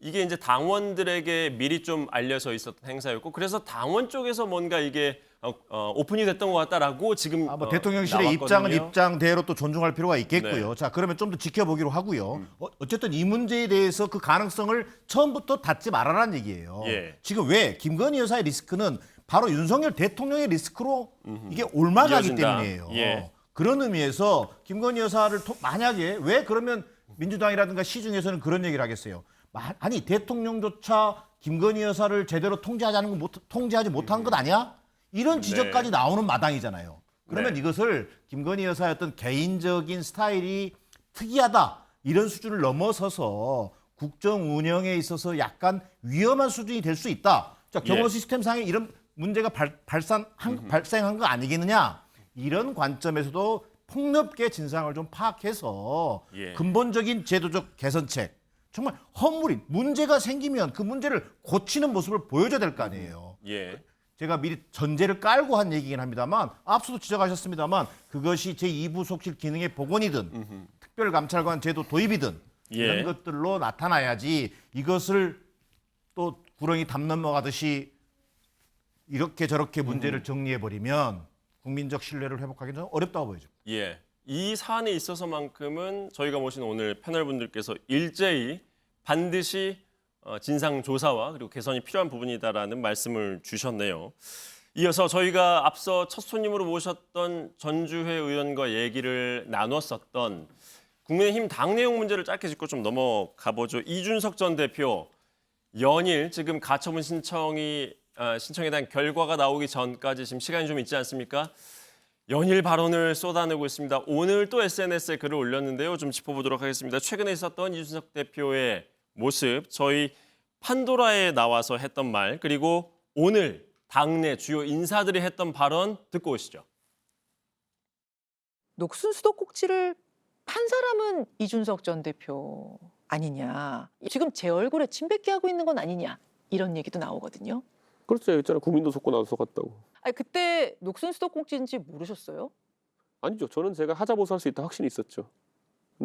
이게 이제 당원들에게 미리 좀 알려져 있었던 행사였고 그래서 당원 쪽에서 뭔가 이게 오픈이 됐던 것 같다라고 지금 뭐 대통령실의 나왔거든요. 입장은 입장대로 또 존중할 필요가 있겠고요. 네. 자, 그러면 좀 더 지켜보기로 하고요. 어쨌든 이 문제에 대해서 그 가능성을 처음부터 닫지 말아라는 얘기예요. 예. 지금 왜 김건희 여사의 리스크는 바로 윤석열 대통령의 리스크로 이게 올마가기 이어진다. 때문이에요. 예. 그런 의미에서 김건희 여사를 만약에 왜 그러면 민주당이라든가 시중에서는 그런 얘기를 하겠어요. 아니 대통령조차 김건희 여사를 제대로 통제하지 못한 것 아니야? 이런 지적까지 나오는 마당이잖아요. 그러면 이것을 김건희 여사의 어떤 개인적인 스타일이 특이하다 이런 수준을 넘어서서 국정 운영에 있어서 약간 위험한 수준이 될 수 있다. 자, 경호 시스템상에 이런 문제가 발생한 거 아니겠느냐? 이런 관점에서도 폭넓게 진상을 좀 파악해서 근본적인 제도적 개선책 정말 허물인 문제가 생기면 그 문제를 고치는 모습을 보여줘야 될 거 아니에요. 예. 제가 미리 전제를 깔고 한 얘기긴 합니다만 앞서도 지적하셨습니다만 그것이 제2부속실 기능의 복원이든 특별감찰관 제도 도입이든 이런 것들로 나타나야지 이것을 또 구렁이 담 넘어가듯이 이렇게 저렇게 문제를 정리해버리면 국민적 신뢰를 회복하기는 어렵다고 보여집니다. 예. 이 사안에 있어서만큼은 저희가 모신 오늘 패널분들께서 일제히 반드시 진상 조사와 그리고 개선이 필요한 부분이다라는 말씀을 주셨네요. 이어서 저희가 앞서 첫 손님으로 모셨던 전주회 의원과 얘기를 나눴었던 국민의힘 당 내용 문제를 짧게 짚고 좀 넘어가 보죠. 이준석 전 대표 연일 지금 가처분 신청에 대한 결과가 나오기 전까지 지금 시간이 좀 있지 않습니까? 연일 발언을 쏟아내고 있습니다. 오늘 또 SNS에 글을 올렸는데요. 좀 짚어보도록 하겠습니다. 최근에 있었던 이준석 대표의 모습, 저희 판도라에 나와서 했던 말, 그리고 오늘 당내 주요 인사들이 했던 발언 듣고 오시죠. 녹슨 수도꼭지를 판 사람은 이준석 전 대표 아니냐. 지금 제 얼굴에 침 뱉게 하고 있는 건 아니냐. 이런 얘기도 나오거든요. 그렇죠. 있잖아요. 국민도 속고 나도 속았다고. 아니, 그때 녹슨 수도꼭지인지 모르셨어요? 아니죠. 저는 제가 하자보수할 수 있다 확신이 있었죠.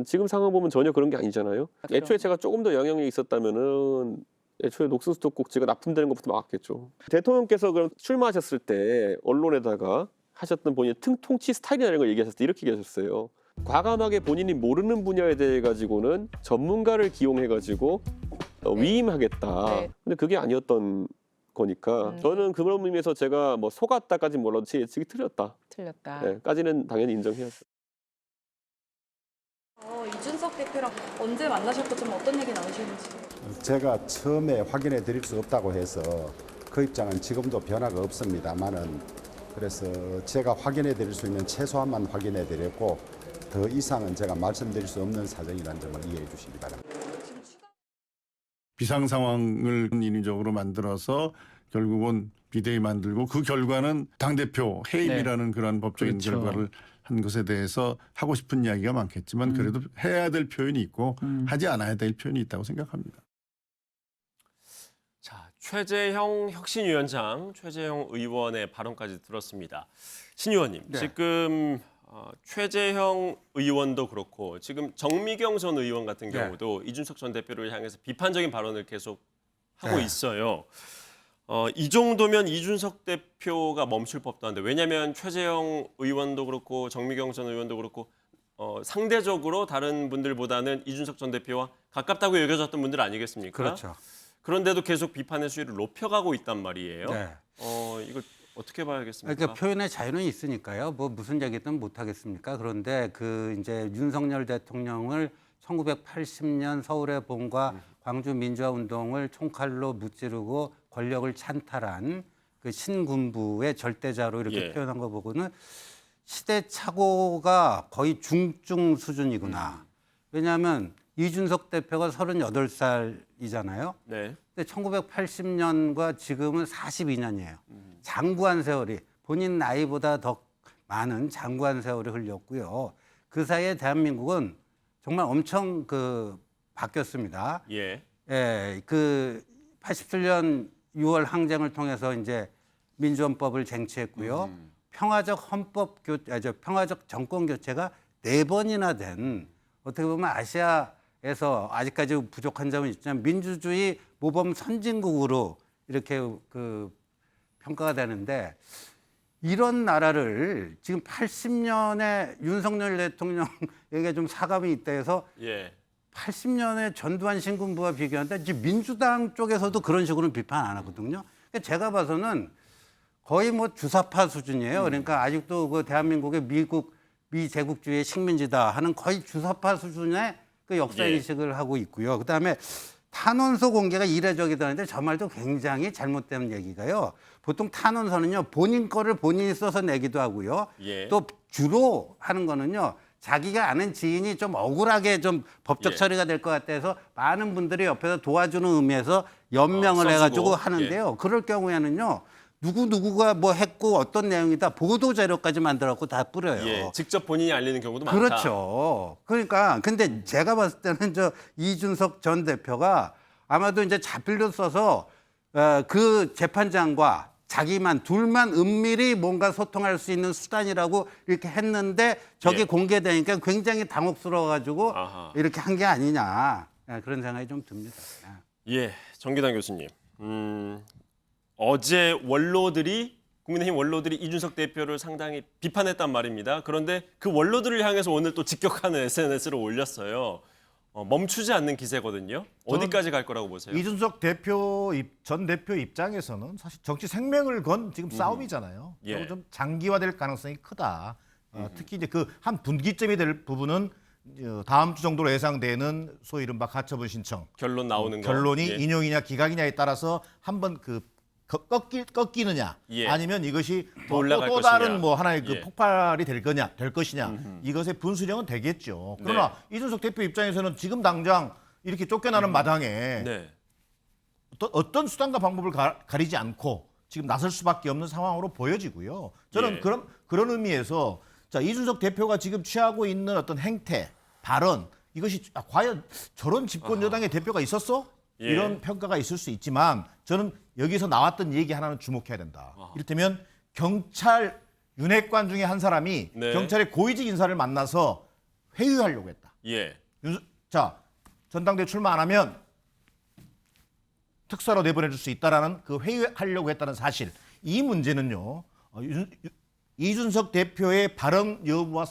지금 상황 보면 전혀 그런 게 아니잖아요. 애초에 제가 조금 더 영향력이 있었다면은 애초에 녹슨 수도꼭지가 납품되는 것부터 막았겠죠. 대통령께서 그럼 출마하셨을 때 언론에다가 하셨던 본인의 통치 스타일이라는 걸 얘기하셨을 때 이렇게 얘기하셨어요. 과감하게 본인이 모르는 분야에 대해 가지고는 전문가를 기용해 가지고 위임하겠다. 근데 그게 아니었던 거니까 저는 그런 의미에서 제가 뭐 속았다까지 몰라도 제 예측이 틀렸다. 틀렸다. 네, 까지는 당연히 인정해야죠. 이준석 대표랑 언제 만나셨고 좀 어떤 얘기 나누셨는지. 제가 처음에 확인해 드릴 수 없다고 해서 그 입장은 지금도 변화가 없습니다만은 그래서 제가 확인해 드릴 수 있는 최소한만 확인해 드렸고 더 이상은 제가 말씀드릴 수 없는 사정이라는 점을 이해해 주시기 바랍니다. 비상 상황을 인위적으로 만들어서 결국은 비대위 만들고 그 결과는 당대표 해임이라는 그런 법적인 그렇죠. 결과를 한 것에 대해서 하고 싶은 이야기가 많겠지만 그래도 해야 될 표현이 있고 하지 않아야 될 표현이 있다고 생각합니다. 자, 최재형 혁신위원장, 최재형 의원의 발언까지 들었습니다. 신 의원님, 네. 지금 최재형 의원도 그렇고 지금 정미경 전 의원 같은 경우도 이준석 전 대표를 향해서 비판적인 발언을 계속 하고 있어요. 이 정도면 이준석 대표가 멈출 법도 한데 왜냐하면 최재형 의원도 그렇고 정미경 전 의원도 그렇고 상대적으로 다른 분들보다는 이준석 전 대표와 가깝다고 여겨졌던 분들 아니겠습니까? 그렇죠. 그런데도 계속 비판의 수위를 높여가고 있단 말이에요. 네. 이걸 어떻게 봐야겠습니까? 그러니까 표현의 자유는 있으니까요. 뭐 무슨 얘기든 못 하겠습니까? 그런데 그 이제 윤석열 대통령을 1980년 서울의 봄과 광주 민주화 운동을 총칼로 무찌르고 권력을 찬탈한 그 신군부의 절대자로 이렇게 표현한 거 보고는 시대착오가 거의 중증 수준이구나. 왜냐하면 이준석 대표가 38살이잖아요. 네. 근데 1980년과 지금은 42년이에요. 장구한 세월이 본인 나이보다 더 많은 장구한 세월이 흘렸고요. 그 사이에 대한민국은 정말 엄청 바뀌었습니다. 예. 그 87년 6월 항쟁을 통해서 이제 민주헌법을 쟁취했고요. 평화적 평화적 정권 교체가 4번이나 된 어떻게 보면 아시아에서 아직까지 부족한 점은 있지만 민주주의 모범 선진국으로 이렇게 평가가 되는데 이런 나라를 지금 80년에 윤석열 대통령에게 좀 사감이 있다 해서 80년에 전두환 신군부와 비교하는데 지금 민주당 쪽에서도 그런 식으로는 비판 안 하거든요. 그러니까 제가 봐서는 거의 뭐 주사파 수준이에요. 그러니까 아직도 그 대한민국의 미제국주의의 식민지다 하는 거의 주사파 수준의 그 역사 인식을 하고 있고요. 그다음에 탄원서 공개가 이례적이다는데 저 말도 굉장히 잘못된 얘기가요. 보통 탄원서는요 본인 거를 본인이 써서 내기도 하고요. 또 주로 하는 거는요 자기가 아는 지인이 좀 억울하게 좀 법적 처리가 될 것 같아서 많은 분들이 옆에서 도와주는 의미에서 연명을 해가지고 하는데요. 그럴 경우에는요. 누구가 뭐 했고 어떤 내용이다 보도 자료까지 만들어갖고 다 뿌려요. 직접 본인이 알리는 경우도 많다. 그렇죠. 그러니까 근데 제가 봤을 때는 이준석 전 대표가 아마도 이제 자필로 써서 그 재판장과 자기만 둘만 은밀히 뭔가 소통할 수 있는 수단이라고 이렇게 했는데 저게 공개되니까 굉장히 당혹스러워가지고 이렇게 한 게 아니냐 그런 생각이 좀 듭니다. 정기당 교수님. 어제 국민의힘 원로들이 이준석 대표를 상당히 비판했단 말입니다. 그런데 그 원로들을 향해서 오늘 또 직격하는 SNS를 올렸어요. 멈추지 않는 기세거든요. 어디까지 갈 거라고 보세요? 이준석 전 대표 입장에서는 사실 정치 생명을 건 지금 싸움이잖아요. 그리고 좀 장기화될 가능성이 크다. 특히 이제 그 한 분기점이 될 부분은 다음 주 정도로 예상되는 소위 이른바 가처분 신청 결론 나오는 결론이 인용이냐 기각이냐에 따라서 한번 꺾이느냐 아니면 이것이 또 다른 뭐 하나의 그 폭발이 될 것이냐 이것의 분수령은 되겠죠. 그러나 이준석 대표 입장에서는 지금 당장 이렇게 쫓겨나는 마당에 어떤 수단과 방법을 가리지 않고 지금 나설 수밖에 없는 상황으로 보여지고요. 저는 그런 의미에서 이준석 대표가 지금 취하고 있는 어떤 행태, 발언 이것이 과연 저런 집권 여당의 대표가 있었어? 이런 평가가 있을 수 있지만 저는 여기서 나왔던 얘기 하나는 주목해야 된다. 이를테면 경찰 윤핵관 중에 한 사람이 경찰의 고위직 인사를 만나서 회유하려고 했다. 전당대회 출마 안 하면 특사로 내보내줄 수 있다라는 그 회유하려고 했다는 사실. 이 문제는요. 이준석 대표의 발언 여부와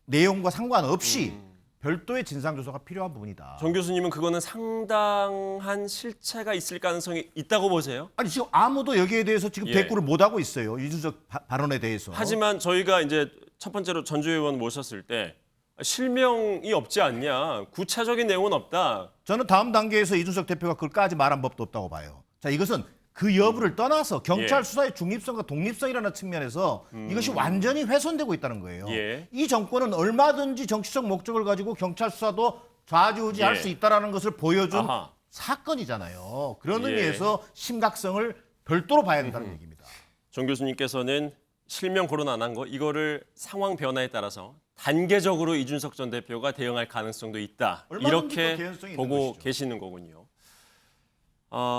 내용과 상관없이 별도의 진상조사가 필요한 부분이다. 정 교수님은 그거는 상당한 실체가 있을 가능성이 있다고 보세요? 아니 지금 아무도 여기에 대해서 지금 예. 대꾸를 못 하고 있어요. 이준석 발언에 대해서. 하지만 저희가 이제 첫 번째로 전주 의원 모셨을 때 실명이 없지 않냐, 구체적인 내용은 없다. 저는 다음 단계에서 이준석 대표가 그걸까지 말한 법도 없다고 봐요. 자, 이것은 그 여부를 떠나서 경찰 예. 수사의 중립성과 독립성이라는 측면에서 이것이 완전히 훼손되고 있다는 거예요. 예. 이 정권은 얼마든지 정치적 목적을 가지고 경찰 수사도 좌지우지할 예. 수 있다는 것을 보여준 아하. 사건이잖아요. 그런 예. 의미에서 심각성을 별도로 봐야 된다는 얘기입니다. 정 교수님께서는 실명 거론 안 한 거 이거를 상황 변화에 따라서 단계적으로 이준석 전 대표가 대응할 가능성도 있다. 얼마든지 그 이렇게 개연성이 있는 보고 것이죠. 계시는 거군요.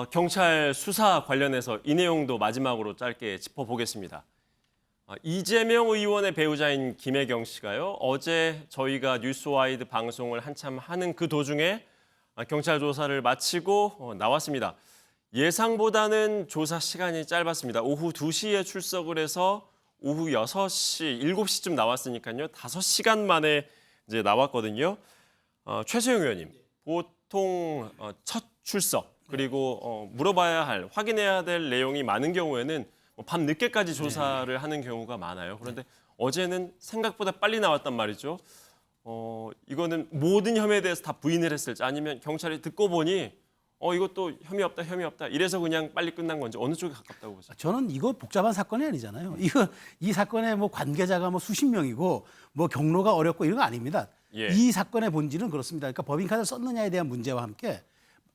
경찰 수사 관련해서 이 내용도 마지막으로 짧게 짚어보겠습니다. 이재명 의원의 배우자인 김혜경 씨가요. 어제 저희가 뉴스와이드 방송을 한참 하는 그 도중에 경찰 조사를 마치고 나왔습니다. 예상보다는 조사 시간이 짧았습니다. 오후 2시에 출석을 해서 오후 6시, 7시쯤 나왔으니까요. 5시간 만에 이제 나왔거든요. 최소영 의원님, 보통 첫 출석 그리고 물어봐야 할, 확인해야 될 내용이 많은 경우에는 밤 늦게까지 조사를 하는 경우가 많아요. 그런데 어제는 생각보다 빨리 나왔단 말이죠. 이거는 모든 혐의에 대해서 다 부인을 했을지 아니면 경찰이 듣고 보니 이것도 혐의 없다 이래서 그냥 빨리 끝난 건지 어느 쪽에 가깝다고 보세요? 저는 이거 복잡한 사건이 아니잖아요. 이 사건의 뭐 관계자가 뭐 수십 명이고 뭐 경로가 어렵고 이런 거 아닙니다. 예. 이 사건의 본질은 그렇습니다. 그러니까 법인카드를 썼느냐에 대한 문제와 함께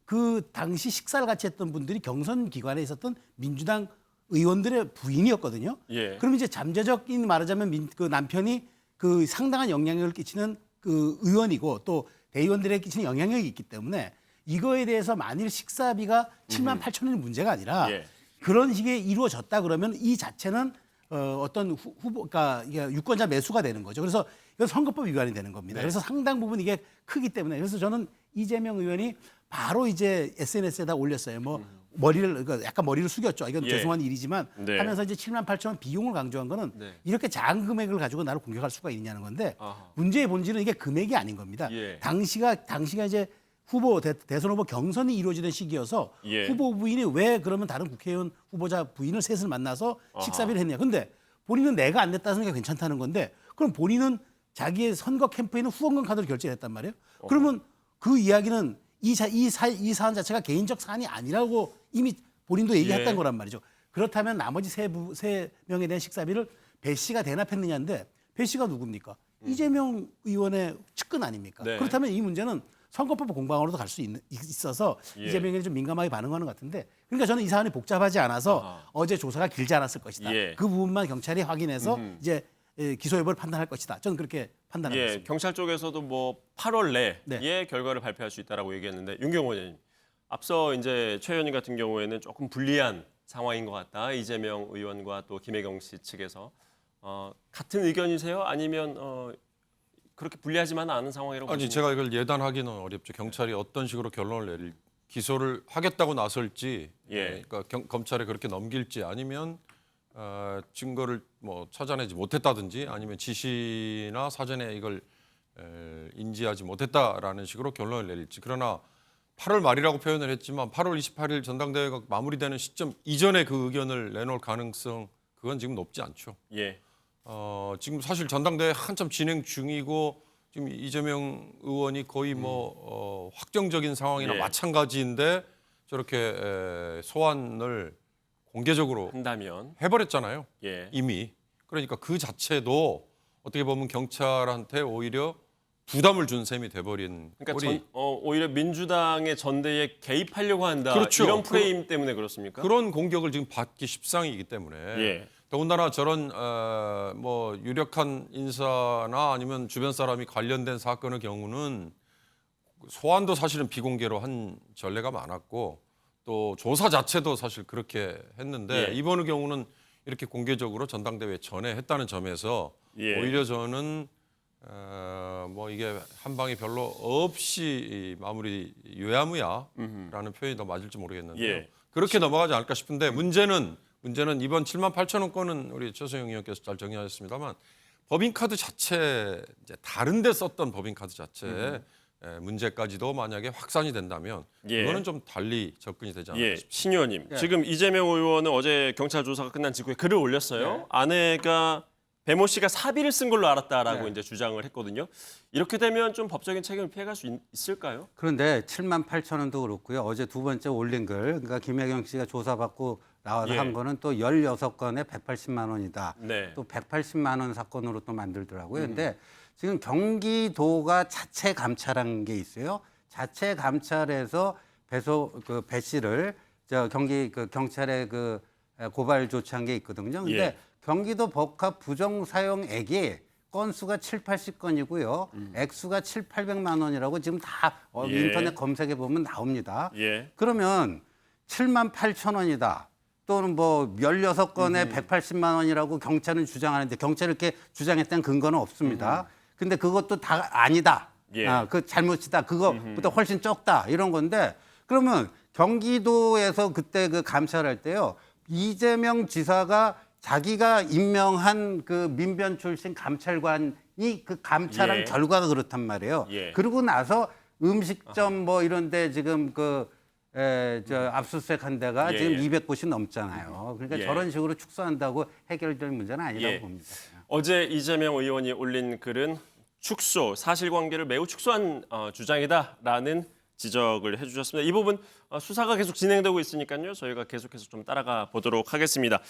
그 당시 식사를 같이 했던 분들이 경선 기관에 있었던 민주당 의원들의 부인이었거든요. 예. 그럼 이제 잠재적인 말하자면 그 남편이 그 상당한 영향력을 끼치는 그 의원이고 또 대의원들에게 끼치는 영향력이 있기 때문에 이거에 대해서 만일 식사비가 7만 8천 원이 문제가 아니라 예. 그런 식의 이루어졌다 그러면 이 자체는 어떤 후보가 그러니까 유권자 매수가 되는 거죠. 그래서 이건 선거법 위반이 되는 겁니다. 네. 그래서 상당 부분 이게 크기 때문에 그래서 저는 이재명 의원이 바로 이제 SNS에다 올렸어요. 뭐 머리를 그러니까 약간 머리를 숙였죠. 이건 예. 죄송한 일이지만 네. 하면서 이제 7만 8천 원 비용을 강조한 거는 네. 이렇게 작은 금액을 가지고 나를 공격할 수가 있느냐는 건데 아하. 문제의 본질은 이게 금액이 아닌 겁니다. 예. 당시가 이제 대선 후보 경선이 이루어지던 시기여서 예. 후보 부인이 왜 그러면 다른 국회의원 후보자 부인을 셋을 만나서 아하. 식사비를 했냐. 근데 본인은 내가 안 냈다는 게 괜찮다는 건데 그럼 본인은 자기의 선거 캠프에 있는 후원금 카드를 결제했단 말이에요. 그러면 그 이야기는 이 사안 자체가 개인적 사안이 아니라고 이미 본인도 얘기했던 예. 거란 말이죠. 그렇다면 나머지 세 명에 대한 식사비를 배 씨가 대납했느냐인데 배 씨가 누굽니까? 이재명 의원의 측근 아닙니까? 네. 그렇다면 이 문제는 선거법 공방으로도 갈 수 있어서 예. 이재명이 좀 민감하게 반응하는 것 같은데 그러니까 저는 이 사안이 복잡하지 않아서 어제 조사가 길지 않았을 것이다. 예. 그 부분만 경찰이 확인해서 이제 기소 여부를 판단할 것이다. 저는 그렇게 판단하고 예, 있습니다. 경찰 쪽에서도 뭐 8월 내에 네. 결과를 발표할 수 있다라고 얘기했는데 윤경호 의원님, 앞서 이제 최 의원님 같은 경우에는 조금 불리한 상황인 것 같다. 이재명 의원과 또 김혜경 씨 측에서 같은 의견이세요? 아니면 그렇게 불리하지만 않은 상황이라고 아니 보십니까? 제가 이걸 예단하기는 어렵죠. 경찰이 어떤 식으로 결론을 내릴 기소를 하겠다고 나설지, 예. 그러니까 검찰에 그렇게 넘길지 아니면 증거를 뭐 찾아내지 못했다든지 아니면 지시나 사전에 이걸 인지하지 못했다라는 식으로 결론을 내릴지. 그러나 8월 말이라고 표현을 했지만 8월 28일 전당대회가 마무리되는 시점 이전에 그 의견을 내놓을 가능성 그건 지금 높지 않죠. 예. 지금 사실 전당대회 한참 진행 중이고 지금 이재명 의원이 거의 뭐 확정적인 상황이나 예. 마찬가지인데 저렇게 소환을 공개적으로 한다면 해버렸잖아요. 예. 이미. 그러니까 그 자체도 어떻게 보면 경찰한테 오히려 부담을 준 셈이 돼버린 그러니까 꼴이 오히려 민주당의 전대에 개입하려고 한다. 그렇죠. 이런 프레임 때문에 그렇습니까? 그런 공격을 지금 받기 십상이기 때문에 예. 더군다나 저런 뭐 유력한 인사나 아니면 주변 사람이 관련된 사건의 경우는 소환도 사실은 비공개로 한 전례가 많았고 또 조사 자체도 사실 그렇게 했는데 예. 이번의 경우는 이렇게 공개적으로 전당대회 전에 했다는 점에서 예. 오히려 저는 뭐 이게 한 방이 별로 없이 마무리 유야무야라는 표현이 더 맞을지 모르겠는데요. 예. 그렇게 넘어가지 않을까 싶은데 문제는 이번 7만 8천 원 건은 우리 최소영 의원께서 잘 정리하셨습니다만 법인카드 자체 이제 다른데 썼던 법인카드 자체 문제까지도 만약에 확산이 된다면 예. 그거는 좀 달리 접근이 되지 않을까 예, 싶습니다. 신 의원님. 예. 지금 이재명 의원은 어제 경찰 조사가 끝난 직후에 글을 올렸어요. 네. 아내가 배모 씨가 사비를 쓴 걸로 알았다라고 네. 이제 주장을 했거든요. 이렇게 되면 좀 법적인 책임을 피해갈 수 있을까요? 그런데 7만 8천 원도 그렇고요. 어제 두 번째 올린 글, 그러니까 김혜경 씨가 조사받고 나와서 예. 한 거는 또 16건에 180만 원이다. 네. 또 180만 원 사건으로 또 만들더라고요. 근데 지금 경기도가 자체 감찰한 게 있어요. 자체 감찰해서 배 씨를 경찰에 고발 조치한 게 있거든요. 근데 예. 경기도 법카 부정 사용액이 건수가 7, 80건이고요. 액수가 7, 800만 원이라고 지금 다 예. 인터넷 검색해 보면 나옵니다. 예. 그러면 7만 8천 원이다. 또는 뭐 16건에 180만 원이라고 경찰은 주장하는데 경찰이 이렇게 주장했다는 근거는 없습니다. 근데 그것도 다 아니다. 예. 그 잘못이다. 그거보다 훨씬 적다. 이런 건데 그러면 경기도에서 그때 그 감찰할 때요. 이재명 지사가 자기가 임명한 그 민변 출신 감찰관이 그 감찰한 예. 결과가 그렇단 말이에요. 예. 그러고 나서 음식점 뭐 이런데 지금 압수수색한 데가 예, 지금 예. 200곳이 넘잖아요. 그러니까 예. 저런 식으로 축소한다고 해결될 문제는 아니라고 예. 봅니다. 어제 이재명 의원이 올린 글은 축소, 사실관계를 매우 축소한 주장이다라는 지적을 해주셨습니다. 이 부분 수사가 계속 진행되고 있으니까요. 저희가 계속해서 좀 따라가 보도록 하겠습니다.